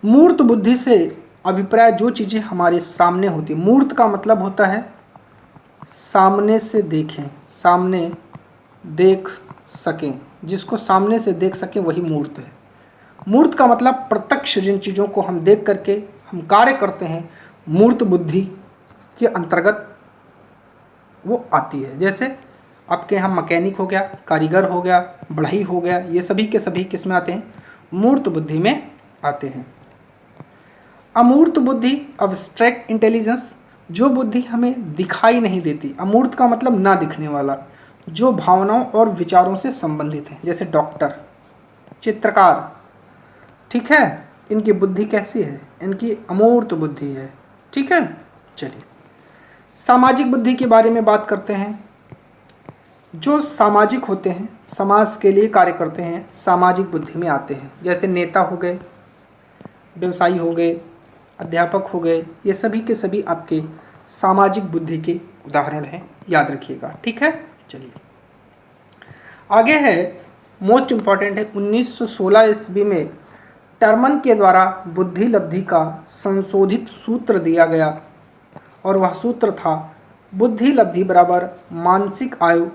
मूर्त बुद्धि से अभिप्राय जो चीज़ें हमारे सामने होती है। मूर्त का मतलब होता है सामने से देखें, सामने देख सकें, जिसको सामने से देख सकें वही मूर्त है। मूर्त का मतलब प्रत्यक्ष जिन चीज़ों को हम देख करके हम कार्य करते हैं, मूर्त बुद्धि के अंतर्गत वो आती है। जैसे आपके यहाँ मैकेनिक हो गया, कारीगर हो गया, बढ़ई हो गया, ये सभी के सभी किस में आते हैं? मूर्त बुद्धि में आते हैं। अमूर्त बुद्धि अब्स्ट्रैक्ट इंटेलिजेंस, जो बुद्धि हमें दिखाई नहीं देती। अमूर्त का मतलब ना दिखने वाला, जो भावनाओं और विचारों से संबंधित है। जैसे डॉक्टर, चित्रकार, ठीक है, इनकी बुद्धि कैसी है? इनकी अमूर्त बुद्धि है। ठीक है, चलिए सामाजिक बुद्धि के बारे में बात करते हैं। जो सामाजिक होते हैं, समाज के लिए कार्य करते हैं, सामाजिक बुद्धि में आते हैं। जैसे नेता हो गए, व्यवसायी हो गए, अध्यापक हो गए, ये सभी के सभी आपके सामाजिक बुद्धि के उदाहरण हैं, याद रखिएगा। ठीक है, चलिए आगे है मोस्ट इम्पॉर्टेंट है 1916 ईस्वी में टर्मन के द्वारा बुद्धि लब्धि का संशोधित सूत्र दिया गया और वह सूत्र था बुद्धि लब्धि बराबर मानसिक आयु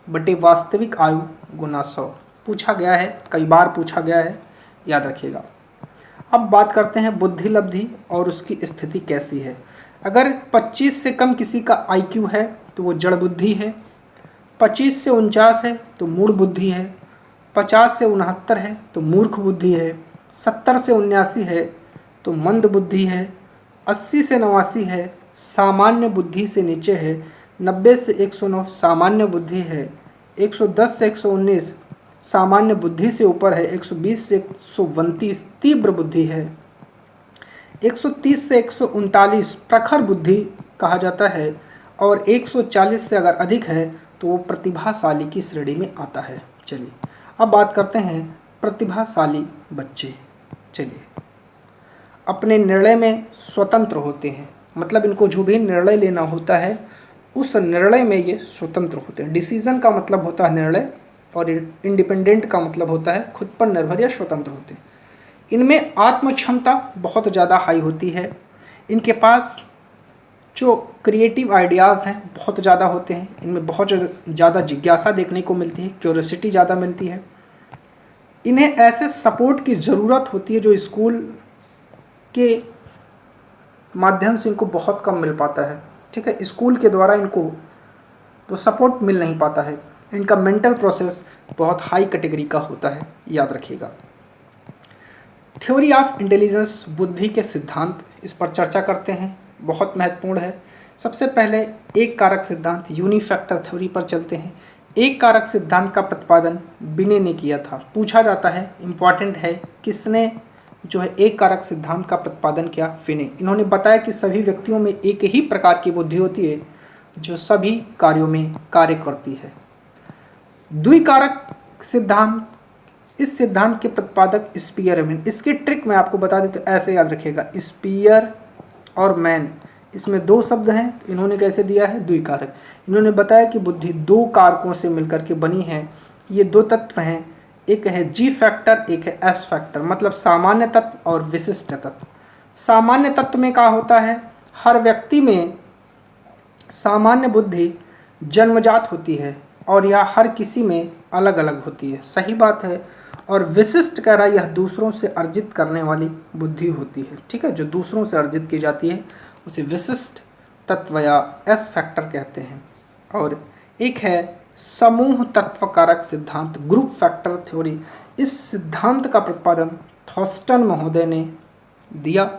बटे वास्तविक आयु गुना 100। पूछा गया है, कई बार पूछा गया है, याद रखिएगा। अब बात करते हैं बुद्धि लब्धि और उसकी स्थिति कैसी है। अगर 25 से कम किसी का IQ है तो वो जड़ बुद्धि है, 25 से 49 है तो मूढ़ बुद्धि है, 50 से 69 है तो मूर्ख बुद्धि है, 70 से 79 है तो मंद बुद्धि है, 80 से 89 है सामान्य बुद्धि से नीचे है, 90 से 109 सामान्य बुद्धि है, 110 से 119 सामान्य बुद्धि से ऊपर है, 120 से 129 तीव्र बुद्धि है, 130 से 139 प्रखर बुद्धि कहा जाता है और 140 से अगर अधिक है तो वो प्रतिभाशाली की श्रेणी में आता है। चलिए अब बात करते हैं प्रतिभाशाली बच्चे। चलिए, अपने निर्णय में स्वतंत्र होते हैं, मतलब इनको जो भी निर्णय लेना होता है उस निर्णय में ये स्वतंत्र होते हैं। डिसीजन का मतलब होता है निर्णय और इंडिपेंडेंट का मतलब होता है खुद पर निर्भर या स्वतंत्र होते हैं। इनमें आत्म क्षमता बहुत ज़्यादा हाई होती है। इनके पास जो क्रिएटिव आइडियाज़ हैं बहुत ज़्यादा होते हैं। इनमें बहुत ज़्यादा जिज्ञासा देखने को मिलती है, क्यूरियोसिटी ज़्यादा मिलती है। इन्हें ऐसे सपोर्ट की ज़रूरत होती है जो स्कूल के माध्यम से इनको बहुत कम मिल पाता है। ठीक है, स्कूल के द्वारा इनको तो सपोर्ट मिल नहीं पाता है। इनका मेंटल प्रोसेस बहुत हाई कैटेगरी का होता है, याद रखिएगा। थ्योरी ऑफ इंटेलिजेंस, बुद्धि के सिद्धांत, इस पर चर्चा करते हैं, बहुत महत्वपूर्ण है। सबसे पहले एक कारक सिद्धांत यूनिफैक्टर थ्योरी पर चलते हैं। एक कारक सिद्धांत का प्रतिपादन बिने ने किया था। पूछा जाता है, इम्पॉर्टेंट है, किसने जो है एक कारक सिद्धांत का प्रतिपादन किया? फिने। इन्होंने बताया कि सभी व्यक्तियों में एक ही प्रकार की बुद्धि होती है जो सभी कार्यों में कार्य करती है। द्विकारक सिद्धांत, इस सिद्धांत के प्रतिपादक स्पीयरमैन। इसकी ट्रिक मैं आपको बता दें तो ऐसे याद रखिएगा, स्पीयर और मैन, इसमें दो शब्द हैं तो इन्होंने कैसे दिया है? द्विकारक। इन्होंने बताया कि बुद्धि दो कारकों से मिलकर के बनी है। ये दो तत्व हैं, एक है जी फैक्टर, एक है एस फैक्टर, मतलब सामान्य तत्व और विशिष्ट तत्व। सामान्य तत्व में क्या होता है? हर व्यक्ति में सामान्य बुद्धि जन्मजात होती है और यह हर किसी में अलग अलग होती है। सही बात है। और विशिष्ट कह रहा है यह दूसरों से अर्जित करने वाली बुद्धि होती है। ठीक है, जो दूसरों से अर्जित की जाती है उसे विशिष्ट तत्व या एस फैक्टर कहते हैं। और एक है समूह तत्व कारक सिद्धांत, ग्रुप फैक्टर थ्योरी। इस सिद्धांत का प्रतिपादन थॉर्स्टन महोदय ने दिया।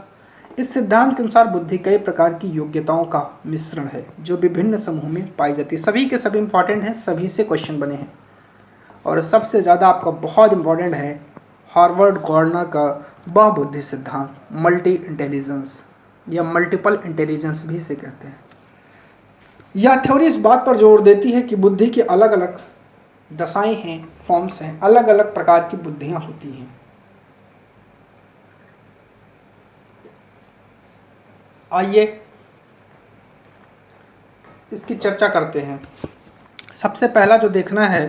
इस सिद्धांत के अनुसार बुद्धि कई प्रकार की योग्यताओं का मिश्रण है जो विभिन्न समूह में पाई जाती है। सभी के सभी इंपॉर्टेंट हैं, सभी से क्वेश्चन बने हैं। और सबसे ज़्यादा आपका बहुत इंपॉर्टेंट है हार्वर्ड गॉर्डनर का बहुबुद्धि सिद्धांत, मल्टी इंटेलिजेंस या मल्टीपल इंटेलिजेंस भी इसे कहते हैं। यह थ्योरी इस बात पर जोर देती है कि बुद्धि की अलग अलग दशाएं हैं, फॉर्म्स हैं, अलग अलग प्रकार की बुद्धियां होती हैं। आइए इसकी चर्चा करते हैं। सबसे पहला जो देखना है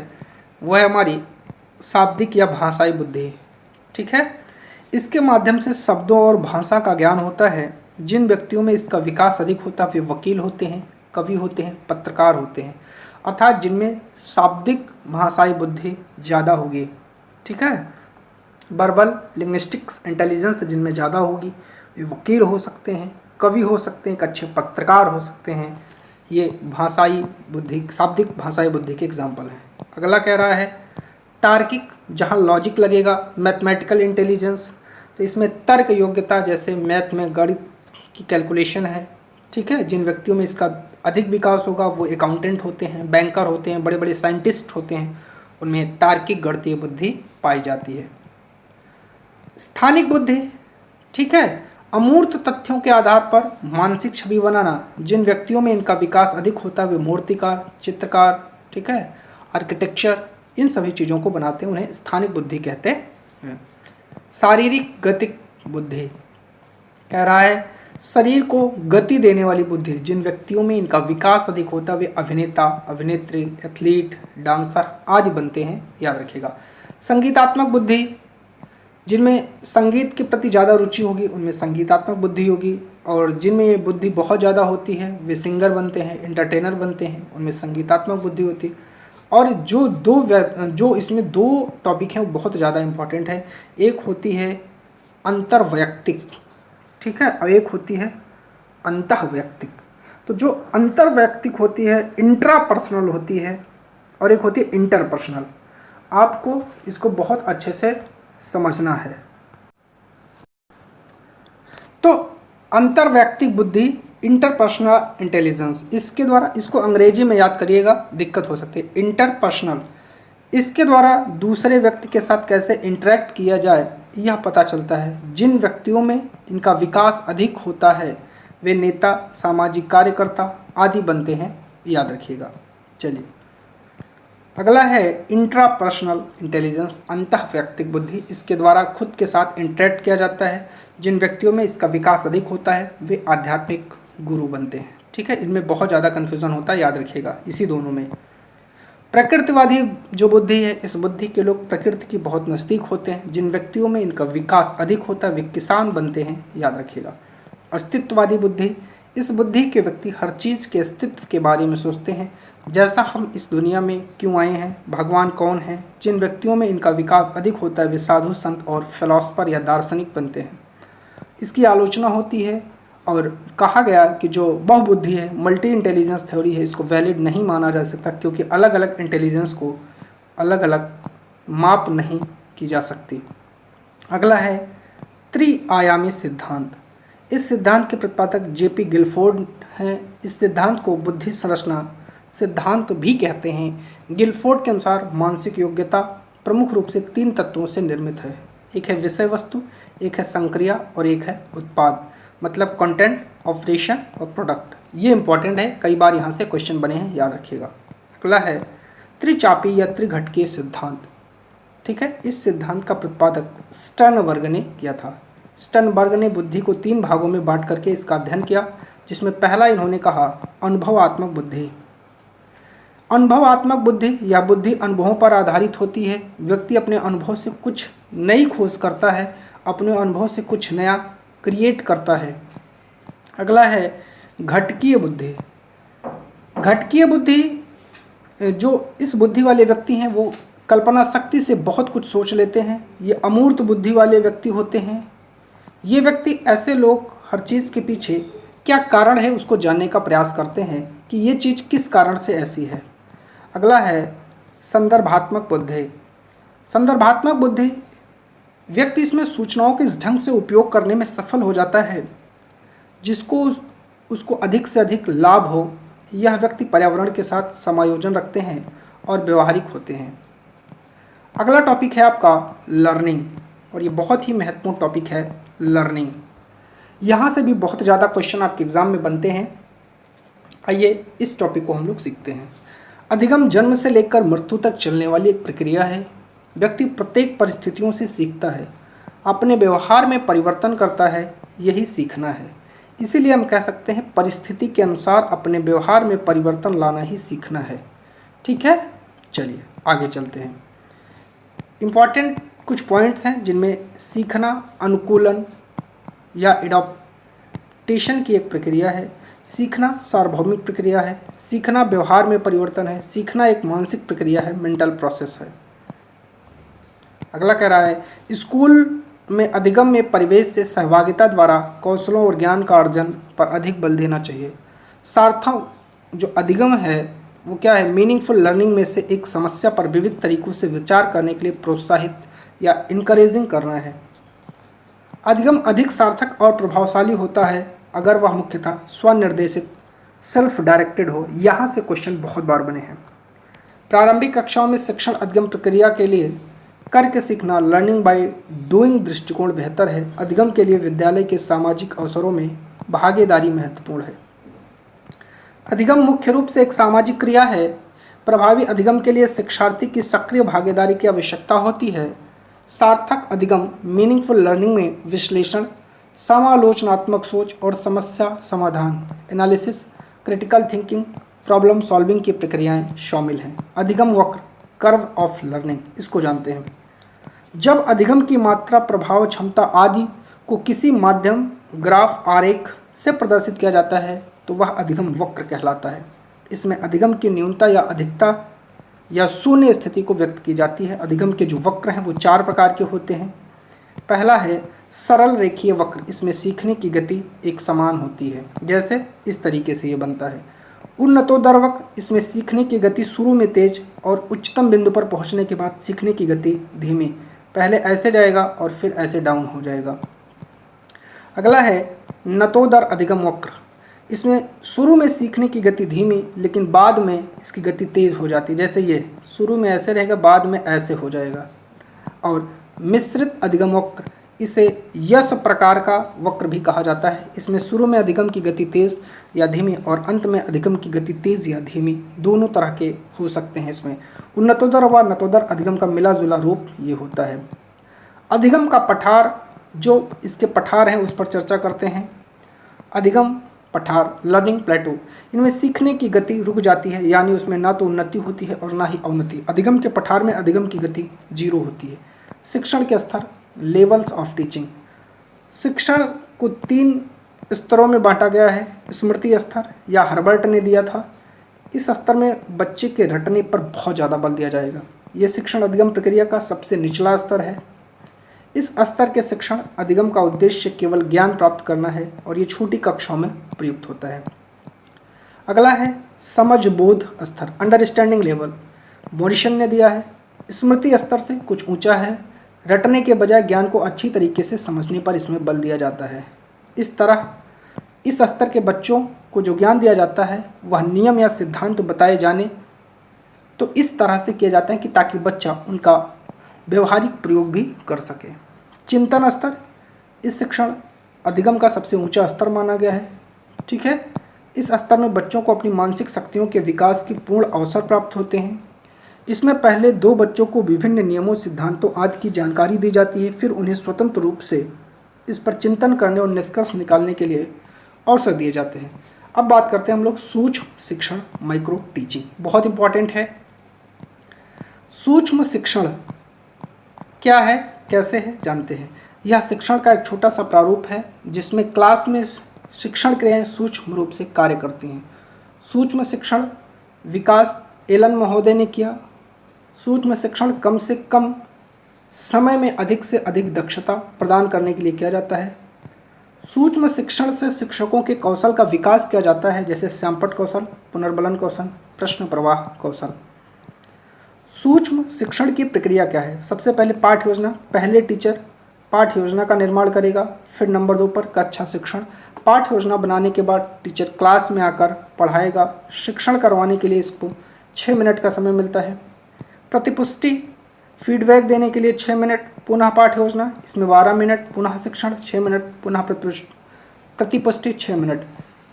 वह है हमारी शाब्दिक या भाषाई बुद्धि। ठीक है, इसके माध्यम से शब्दों और भाषा का ज्ञान होता है। जिन व्यक्तियों में इसका विकास अधिक होता है वे वकील होते हैं, कवि होते हैं, पत्रकार होते हैं, अर्थात जिनमें शाब्दिक भाषाई बुद्धि ज़्यादा होगी। ठीक है, वर्बल लिंग्विस्टिक्स इंटेलिजेंस जिनमें ज़्यादा होगी वे वकील हो सकते हैं, कवि हो सकते हैं, एक अच्छे पत्रकार हो सकते हैं। ये भाषाई बुद्धि, शाब्दिक भाषाई बुद्धि के एग्जाम्पल हैं। अगला कह रहा है तार्किक, जहाँ लॉजिक लगेगा। मैथमेटिकल इंटेलिजेंस, तो इसमें तर्क योग्यता, जैसे मैथ में गणित की कैलकुलेशन है। ठीक है, जिन व्यक्तियों में इसका अधिक विकास होगा वो अकाउंटेंट होते हैं, बैंकर होते हैं, बड़े बड़े साइंटिस्ट होते हैं, उनमें तार्किक गणितीय बुद्धि पाई जाती है। स्थानिक बुद्धि, ठीक है, अमूर्त तथ्यों के आधार पर मानसिक छवि बनाना। जिन व्यक्तियों में इनका विकास अधिक होता है वे मूर्तिकार, चित्रकार, ठीक है, आर्किटेक्चर, इन सभी चीज़ों को बनाते हैं, उन्हें स्थानिक बुद्धि कहते हैं। शारीरिक गतिक बुद्धि कह रहा है शरीर को गति देने वाली बुद्धि। जिन व्यक्तियों में इनका विकास अधिक होता है वे अभिनेता, अभिनेत्री, एथलीट, डांसर आदि बनते हैं, याद रखिएगा। संगीतात्मक बुद्धि, जिनमें संगीत के प्रति ज़्यादा रुचि होगी उनमें संगीतात्मक बुद्धि होगी। और जिनमें ये बुद्धि बहुत ज़्यादा होती है वे सिंगर बनते हैं, एंटरटेनर बनते हैं, उनमें संगीतात्मक बुद्धि होती है। और जो इसमें दो टॉपिक हैं वो बहुत ज़्यादा इम्पॉर्टेंट है। एक होती है अंतर्वैयक्तिक, ठीक है, और एक होती है अंतःवैयक्तिक। तो जो अंतर्वैयक्तिक होती है, इंट्रापर्सनल होती है, और एक होती है इंटरपर्सनल। आपको इसको बहुत अच्छे से समझना है। तो अंतर्वैयक्तिक बुद्धि, इंटरपर्सनल इंटेलिजेंस, इसके द्वारा, इसको अंग्रेजी में याद करिएगा, दिक्कत हो सकती है। इंटरपर्सनल, इसके द्वारा दूसरे व्यक्ति के साथ कैसे इंटरेक्ट किया जाए यह पता चलता है। जिन व्यक्तियों में इनका विकास अधिक होता है वे नेता, सामाजिक कार्यकर्ता आदि बनते हैं, याद रखिएगा। चलिए अगला है इंट्रापर्सनल इंटेलिजेंस, अंतःवैयक्तिक बुद्धि। इसके द्वारा खुद के साथ इंटरेक्ट किया जाता है। जिन व्यक्तियों में इसका विकास अधिक होता है वे आध्यात्मिक गुरु बनते हैं। ठीक है, इनमें बहुत ज़्यादा कन्फ्यूज़न होता है, याद रखिएगा इसी दोनों में। प्रकृतिवादी जो बुद्धि है, इस बुद्धि के लोग प्रकृति की बहुत नज़दीक होते हैं। जिन व्यक्तियों में इनका विकास अधिक होता है वे किसान बनते हैं, याद रखिएगा। अस्तित्ववादी बुद्धि, इस बुद्धि के व्यक्ति हर चीज़ के अस्तित्व के बारे में सोचते हैं, जैसा हम इस दुनिया में क्यों आए हैं, भगवान कौन है। जिन व्यक्तियों में इनका विकास अधिक होता है वे साधु संत और फिलोसफर या दार्शनिक बनते हैं। इसकी आलोचना होती है और कहा गया कि जो बहुबुद्धि है, मल्टी इंटेलिजेंस थ्योरी है, इसको वैलिड नहीं माना जा सकता क्योंकि अलग अलग इंटेलिजेंस को अलग अलग माप नहीं की जा सकती। अगला है त्रिआयामी सिद्धांत। इस सिद्धांत के प्रतिपादक जेपी गिलफोर्ड हैं। इस सिद्धांत को बुद्धि संरचना सिद्धांत भी कहते हैं। गिलफोर्ड के अनुसार मानसिक योग्यता प्रमुख रूप से 3 तत्वों से निर्मित है। एक है विषय वस्तु, एक है संक्रिया और एक है उत्पाद, मतलब कंटेंट, ऑपरेशन और प्रोडक्ट। ये इंपॉर्टेंट है, कई बार यहाँ से क्वेश्चन बने हैं, याद रखिएगा। अगला है त्रिचापी या त्रिघटकीय सिद्धांत। ठीक है, इस सिद्धांत का प्रतिपादक स्टर्नबर्ग ने किया था। स्टर्नबर्ग ने बुद्धि को 3 भागों में बांट करके इसका अध्ययन किया, जिसमें पहला इन्होंने कहा अनुभवात्मक बुद्धि। अनुभवात्मक बुद्धि या बुद्धि अनुभवों पर आधारित होती है। व्यक्ति अपने अनुभव से कुछ नई खोज करता है, अपने अनुभव से कुछ नया क्रिएट करता है। अगला है घटकीय बुद्धि। घटकीय बुद्धि, जो इस बुद्धि वाले व्यक्ति हैं वो कल्पना शक्ति से बहुत कुछ सोच लेते हैं। ये अमूर्त बुद्धि वाले व्यक्ति होते हैं। ये व्यक्ति, ऐसे लोग हर चीज़ के पीछे क्या कारण है उसको जानने का प्रयास करते हैं कि ये चीज़ किस कारण से ऐसी है। अगला है संदर्भात्मक बुद्धि। संदर्भात्मक बुद्धि, व्यक्ति इसमें सूचनाओं के इस ढंग से उपयोग करने में सफल हो जाता है जिसको उसको अधिक से अधिक लाभ हो। यह व्यक्ति पर्यावरण के साथ समायोजन रखते हैं और व्यवहारिक होते हैं। अगला टॉपिक है आपका लर्निंग, और ये बहुत ही महत्वपूर्ण टॉपिक है लर्निंग। यहाँ से भी बहुत ज़्यादा क्वेश्चन आपके एग्ज़ाम में बनते हैं। आइए इस टॉपिक को हम लोग सीखते हैं। अधिगम जन्म से लेकर मृत्यु तक चलने वाली एक प्रक्रिया है। व्यक्ति प्रत्येक परिस्थितियों से सीखता है, अपने व्यवहार में परिवर्तन करता है, यही सीखना है। इसीलिए हम कह सकते हैं परिस्थिति के अनुसार अपने व्यवहार में परिवर्तन लाना ही सीखना है। ठीक है, चलिए आगे चलते हैं। इम्पॉर्टेंट कुछ पॉइंट्स हैं जिनमें सीखना अनुकूलन या एडॉप्टेशन की एक प्रक्रिया है, सीखना सार्वभौमिक प्रक्रिया है, सीखना व्यवहार में परिवर्तन है, सीखना एक मानसिक प्रक्रिया है, मेंटल प्रोसेस है। अगला कह रहा है स्कूल में अधिगम में परिवेश से सहभागिता द्वारा कौशलों और ज्ञान का अर्जन पर अधिक बल देना चाहिए। सार्थक जो अधिगम है वो क्या है, मीनिंगफुल लर्निंग में से एक समस्या पर विविध तरीकों से विचार करने के लिए प्रोत्साहित या इनकरेजिंग करना है। अधिगम अधिक सार्थक और प्रभावशाली होता है अगर वह मुख्यतः स्वनिर्देशित सेल्फ डायरेक्टेड हो। यहाँ से क्वेश्चन बहुत बार बने हैं। प्रारंभिक कक्षाओं में शिक्षण अधिगम प्रक्रिया के लिए करके सीखना लर्निंग बाय डूइंग दृष्टिकोण बेहतर है। अधिगम के लिए विद्यालय के सामाजिक अवसरों में भागीदारी महत्वपूर्ण है। अधिगम मुख्य रूप से एक सामाजिक क्रिया है। प्रभावी अधिगम के लिए शिक्षार्थी की सक्रिय भागीदारी की आवश्यकता होती है। सार्थक अधिगम मीनिंगफुल लर्निंग में विश्लेषण, समालोचनात्मक सोच और समस्या समाधान analysis, critical thinking, problem solving की प्रक्रियाएं शामिल हैं। अधिगम वक्र, कर्व ऑफ लर्निंग, इसको जानते हैं। जब अधिगम की मात्रा, प्रभाव, क्षमता आदि को किसी माध्यम, ग्राफ, आरेख से प्रदर्शित किया जाता है तो वह अधिगम वक्र कहलाता है। इसमें अधिगम की न्यूनता या अधिकता या शून्य स्थिति को व्यक्त की जाती है। अधिगम के जो वक्र हैं वो 4 प्रकार के होते हैं। पहला है सरल रेखीय वक्र। इसमें सीखने की गति एक समान होती है, जैसे इस तरीके से ये बनता है। उन्नतोदर्वक, इसमें सीखने की गति शुरू में तेज और उच्चतम बिंदु पर पहुंचने के बाद सीखने की गति धीमी, पहले ऐसे जाएगा और फिर ऐसे डाउन हो जाएगा। अगला है नतोदर अधिगम वक्र, इसमें शुरू में सीखने की गति धीमी लेकिन बाद में इसकी गति तेज हो जाती है, जैसे ये शुरू में ऐसे रहेगा बाद में ऐसे हो जाएगा। और मिश्रित अधिगम वक्र, इसे यश प्रकार का वक्र भी कहा जाता है, इसमें शुरू में अधिगम की गति तेज या धीमी और अंत में अधिगम की गति तेज या धीमी, दोनों तरह के हो सकते हैं। इसमें उन्नतोदर व नतोदर अधिगम का मिला जुला रूप ये होता है। अधिगम का पठार, जो इसके पठार हैं उस पर चर्चा करते हैं। अधिगम पठार, लर्निंग प्लेटो, इनमें सीखने की गति रुक जाती है, यानी उसमें ना तो उन्नति होती है और ना ही अवनति। अधिगम के पठार में अधिगम की गति 0 होती है। शिक्षण के स्तर, लेवल्स ऑफ टीचिंग, शिक्षण को 3 स्तरों में बांटा गया है। स्मृति स्तर या हर्बर्ट ने दिया था, इस स्तर में बच्चे के रटने पर बहुत ज़्यादा बल दिया जाएगा। ये शिक्षण अधिगम प्रक्रिया का सबसे निचला स्तर है। इस स्तर के शिक्षण अधिगम का उद्देश्य केवल ज्ञान प्राप्त करना है और ये छोटी कक्षाओं में प्रयुक्त होता है। अगला है समझ बोध स्तर, अंडरस्टैंडिंग लेवल, मॉरिसन ने दिया है। स्मृति स्तर से कुछ ऊंचा है, रटने के बजाय ज्ञान को अच्छी तरीके से समझने पर इसमें बल दिया जाता है। इस तरह इस स्तर के बच्चों को जो ज्ञान दिया जाता है वह नियम या सिद्धांत बताए जाने तो इस तरह से किए जाते हैं कि ताकि बच्चा उनका व्यवहारिक प्रयोग भी कर सके। चिंतन स्तर, इस शिक्षण अधिगम का सबसे ऊंचा स्तर माना गया है। ठीक है, इस स्तर में बच्चों को अपनी मानसिक शक्तियों के विकास की पूर्ण अवसर प्राप्त होते हैं। इसमें पहले 2 बच्चों को विभिन्न नियमों, सिद्धांतों आदि की जानकारी दी जाती है, फिर उन्हें स्वतंत्र रूप से इस पर चिंतन करने और निष्कर्ष निकालने के लिए अवसर दिए जाते हैं। अब बात करते हैं हम लोग सूक्ष्म शिक्षण, माइक्रो टीचिंग, बहुत इंपॉर्टेंट है। सूक्ष्म शिक्षण क्या है, कैसे है, जानते हैं। यह शिक्षण का एक छोटा सा प्रारूप है जिसमें क्लास में शिक्षण क्रियाएं सूक्ष्म रूप से कार्य करती हैं। सूक्ष्म शिक्षण विकास एलन महोदय ने किया। सूक्ष्म शिक्षण कम से कम समय में अधिक से अधिक दक्षता प्रदान करने के लिए किया जाता है। सूक्ष्म शिक्षण से शिक्षकों के कौशल का विकास किया जाता है, जैसे श्यामपट्ट कौशल, पुनर्बलन कौशल, प्रश्न प्रवाह कौशल। सूक्ष्म शिक्षण की प्रक्रिया क्या है? सबसे पहले पाठ योजना, पहले टीचर पाठ योजना का निर्माण करेगा, फिर नंबर 2 पर कक्षा शिक्षण। पाठ योजना बनाने के बाद टीचर क्लास में आकर पढ़ाएगा। शिक्षण करवाने के लिए इसको 6 मिनट का समय मिलता है। प्रतिपुष्टि, फीडबैक देने के लिए 6 मिनट, पुनः पाठ योजना, इसमें 12 मिनट, पुनः शिक्षण 6 मिनट, पुनः प्रतिपुष्टि 6 मिनट।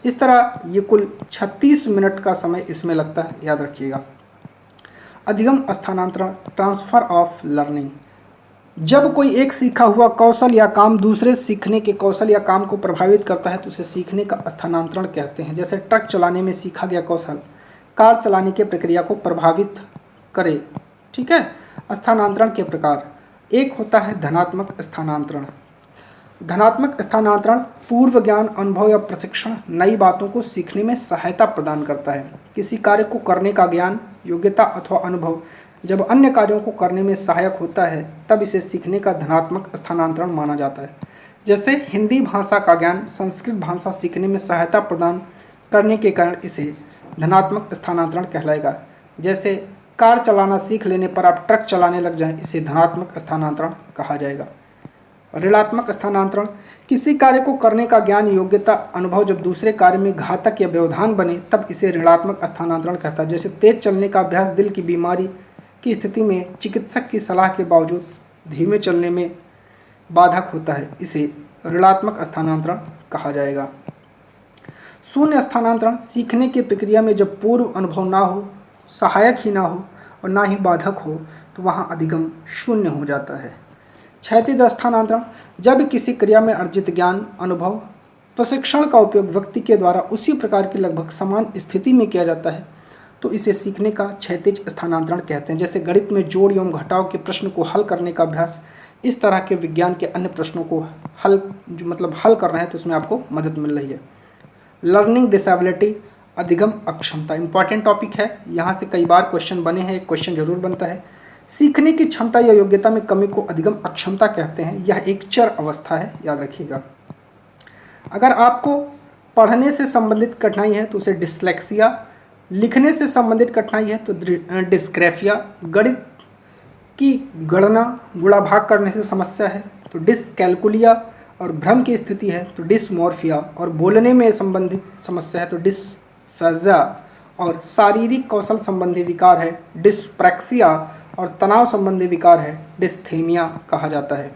इस तरह ये कुल 36 मिनट का समय इसमें लगता है, याद रखिएगा। अधिगम स्थानांतरण, ट्रांसफर ऑफ लर्निंग, जब कोई एक सीखा हुआ कौशल या काम दूसरे सीखने के कौशल या काम को प्रभावित करता है तो उसे सीखने का स्थानांतरण कहते हैं। जैसे ट्रक चलाने में सीखा गया कौशल कार चलाने की प्रक्रिया को प्रभावित करे। ठीक है, स्थानांतरण के प्रकार, एक होता है धनात्मक स्थानांतरण। धनात्मक स्थानांतरण पूर्व ज्ञान, अनुभव या प्रशिक्षण नई बातों को सीखने में सहायता प्रदान करता है। किसी कार्य को करने का ज्ञान, योग्यता अथवा अनुभव जब अन्य कार्यों को करने में सहायक होता है तब इसे सीखने का धनात्मक स्थानांतरण माना जाता है। जैसे हिंदी भाषा का ज्ञान संस्कृत भाषा सीखने में सहायता प्रदान करने के कारण इसे धनात्मक स्थानांतरण कहलाएगा। जैसे कार चलाना सीख लेने पर आप ट्रक चलाने लग जाएं, इसे धनात्मक स्थानांतरण कहा जाएगा। ऋणात्मक स्थानांतरण, किसी कार्य को करने का ज्ञान, योग्यता, अनुभव जब दूसरे कार्य में घातक या व्यवधान बने तब इसे ऋणात्मक स्थानांतरण कहता है। जैसे तेज चलने का अभ्यास दिल की बीमारी की स्थिति में चिकित्सक की सलाह के बावजूद धीमे चलने में बाधक होता है, इसे ऋणात्मक स्थानांतरण कहा जाएगा। शून्य स्थानांतरण, सीखने की प्रक्रिया में जब पूर्व अनुभव ना हो, सहायक ही ना हो और ना ही बाधक हो तो वहाँ अधिगम शून्य हो जाता है। क्षैतिज स्थानांतरण, जब किसी क्रिया में अर्जित ज्ञान, अनुभव, प्रशिक्षण का उपयोग व्यक्ति के द्वारा उसी प्रकार की लगभग समान स्थिति में किया जाता है तो इसे सीखने का क्षैतिज स्थानांतरण कहते हैं। जैसे गणित में जोड़ एवं घटाव के प्रश्न को हल करने का अभ्यास, इस तरह के विज्ञान के अन्य प्रश्नों को हल कर रहे हैं तो उसमें आपको मदद मिल रही है। लर्निंग डिसेबिलिटी, अधिगम अक्षमता, इंपॉर्टेंट टॉपिक है, यहाँ से कई बार क्वेश्चन बने हैं, एक क्वेश्चन जरूर बनता है। सीखने की क्षमता या योग्यता में कमी को अधिगम अक्षमता कहते हैं। यह एक चर अवस्था है, याद रखिएगा। अगर आपको पढ़ने से संबंधित कठिनाई है तो उसे डिसलेक्सिया, लिखने से संबंधित कठिनाई है तो डिस्ग्राफिया, गणित की गणना गुणा भाग करने से समस्या है तो डिसकैलकुलिया, और भ्रम की स्थिति है तो डिसमॉर्फिया, और बोलने में संबंधित समस्या है तो डिसफेजिया, और शारीरिक कौशल संबंधी विकार है डिस्प्रैक्सिया, और तनाव संबंधी विकार है डिस्थीमिया कहा जाता है।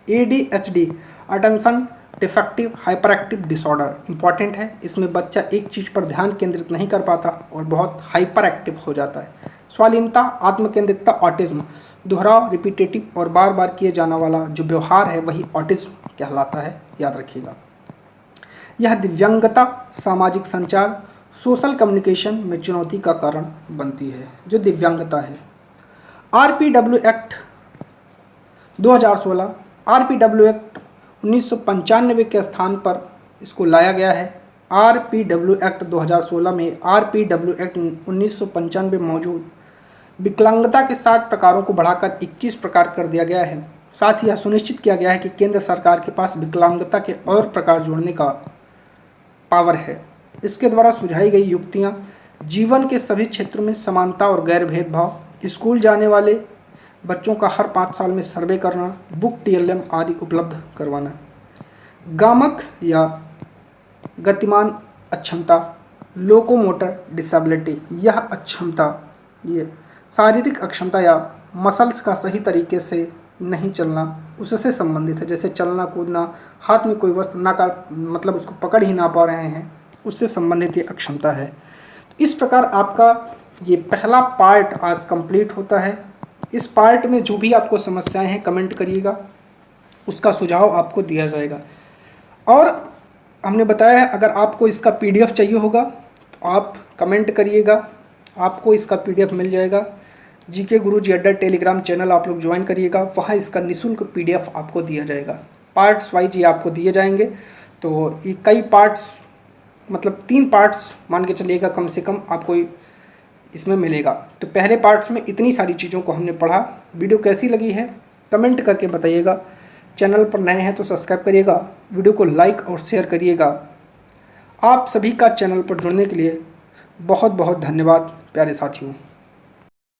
ADHD attention defective hyper active disorder important है। इसमें बच्चा एक चीज़ पर ध्यान केंद्रित नहीं कर पाता और बहुत हाइपर एक्टिव हो जाता है। स्वालीनता, आत्मकेंद्रितता, ऑटिज्म, दोहराव, रिपीटेटिव और बार बार किए जाने वाला जो व्यवहार है वही ऑटिज्म कहलाता है, याद रखिएगा। यह दिव्यांगता, सामाजिक संचार, सोशल कम्युनिकेशन में चुनौती का कारण बनती है। जो दिव्यांगता है, RPW एक्ट 2016, RPW एक्ट 1995 के स्थान पर इसको लाया गया है। RPW एक्ट 2016 में RPW एक्ट 1995 मौजूद विकलांगता के 7 प्रकारों को बढ़ाकर 21 प्रकार कर दिया गया है। साथ ही यह सुनिश्चित किया गया है कि केंद्र सरकार के पास विकलांगता के और प्रकार जोड़ने का पावर है। इसके द्वारा सुझाई गई युक्तियाँ, जीवन के सभी क्षेत्रों में समानता और गैर भेदभाव, स्कूल जाने वाले बच्चों का हर 5 साल में सर्वे करना, बुक TLM आदि उपलब्ध करवाना, गामक या गतिमान अक्षमता, लोकोमोटर डिसेबिलिटी, यह अक्षमता ये शारीरिक अक्षमता या मसल्स का सही तरीके से नहीं चलना उससे संबंधित है। जैसे चलना कूदना, हाथ में कोई वस्तु ना का मतलब उसको पकड़ ही ना पा रहे हैं, उससे संबंधित ये अक्षमता है। इस प्रकार आपका ये पहला पार्ट आज कंप्लीट होता है। इस पार्ट में जो भी आपको समस्याएं हैं कमेंट करिएगा, उसका सुझाव आपको दिया जाएगा। और हमने बताया है अगर आपको इसका PDF चाहिए होगा तो आप कमेंट करिएगा, आपको इसका PDF मिल जाएगा। GK गुरुजी अड्डा टेलीग्राम चैनल आप लोग ज्वाइन करिएगा, वहाँ इसका निःशुल्क PDF आपको दिया जाएगा। पार्ट्स वाइज ये आपको दिए जाएंगे। तो ये कई पार्ट्स मतलब 3 पार्ट्स मान के चलिएगा कम से कम आपको इसमें मिलेगा। तो पहले पार्ट्स में इतनी सारी चीज़ों को हमने पढ़ा। वीडियो कैसी लगी है कमेंट करके बताइएगा। चैनल पर नए हैं तो सब्सक्राइब करिएगा, वीडियो को लाइक और शेयर करिएगा। आप सभी का चैनल पर जुड़ने के लिए बहुत बहुत धन्यवाद प्यारे साथियों।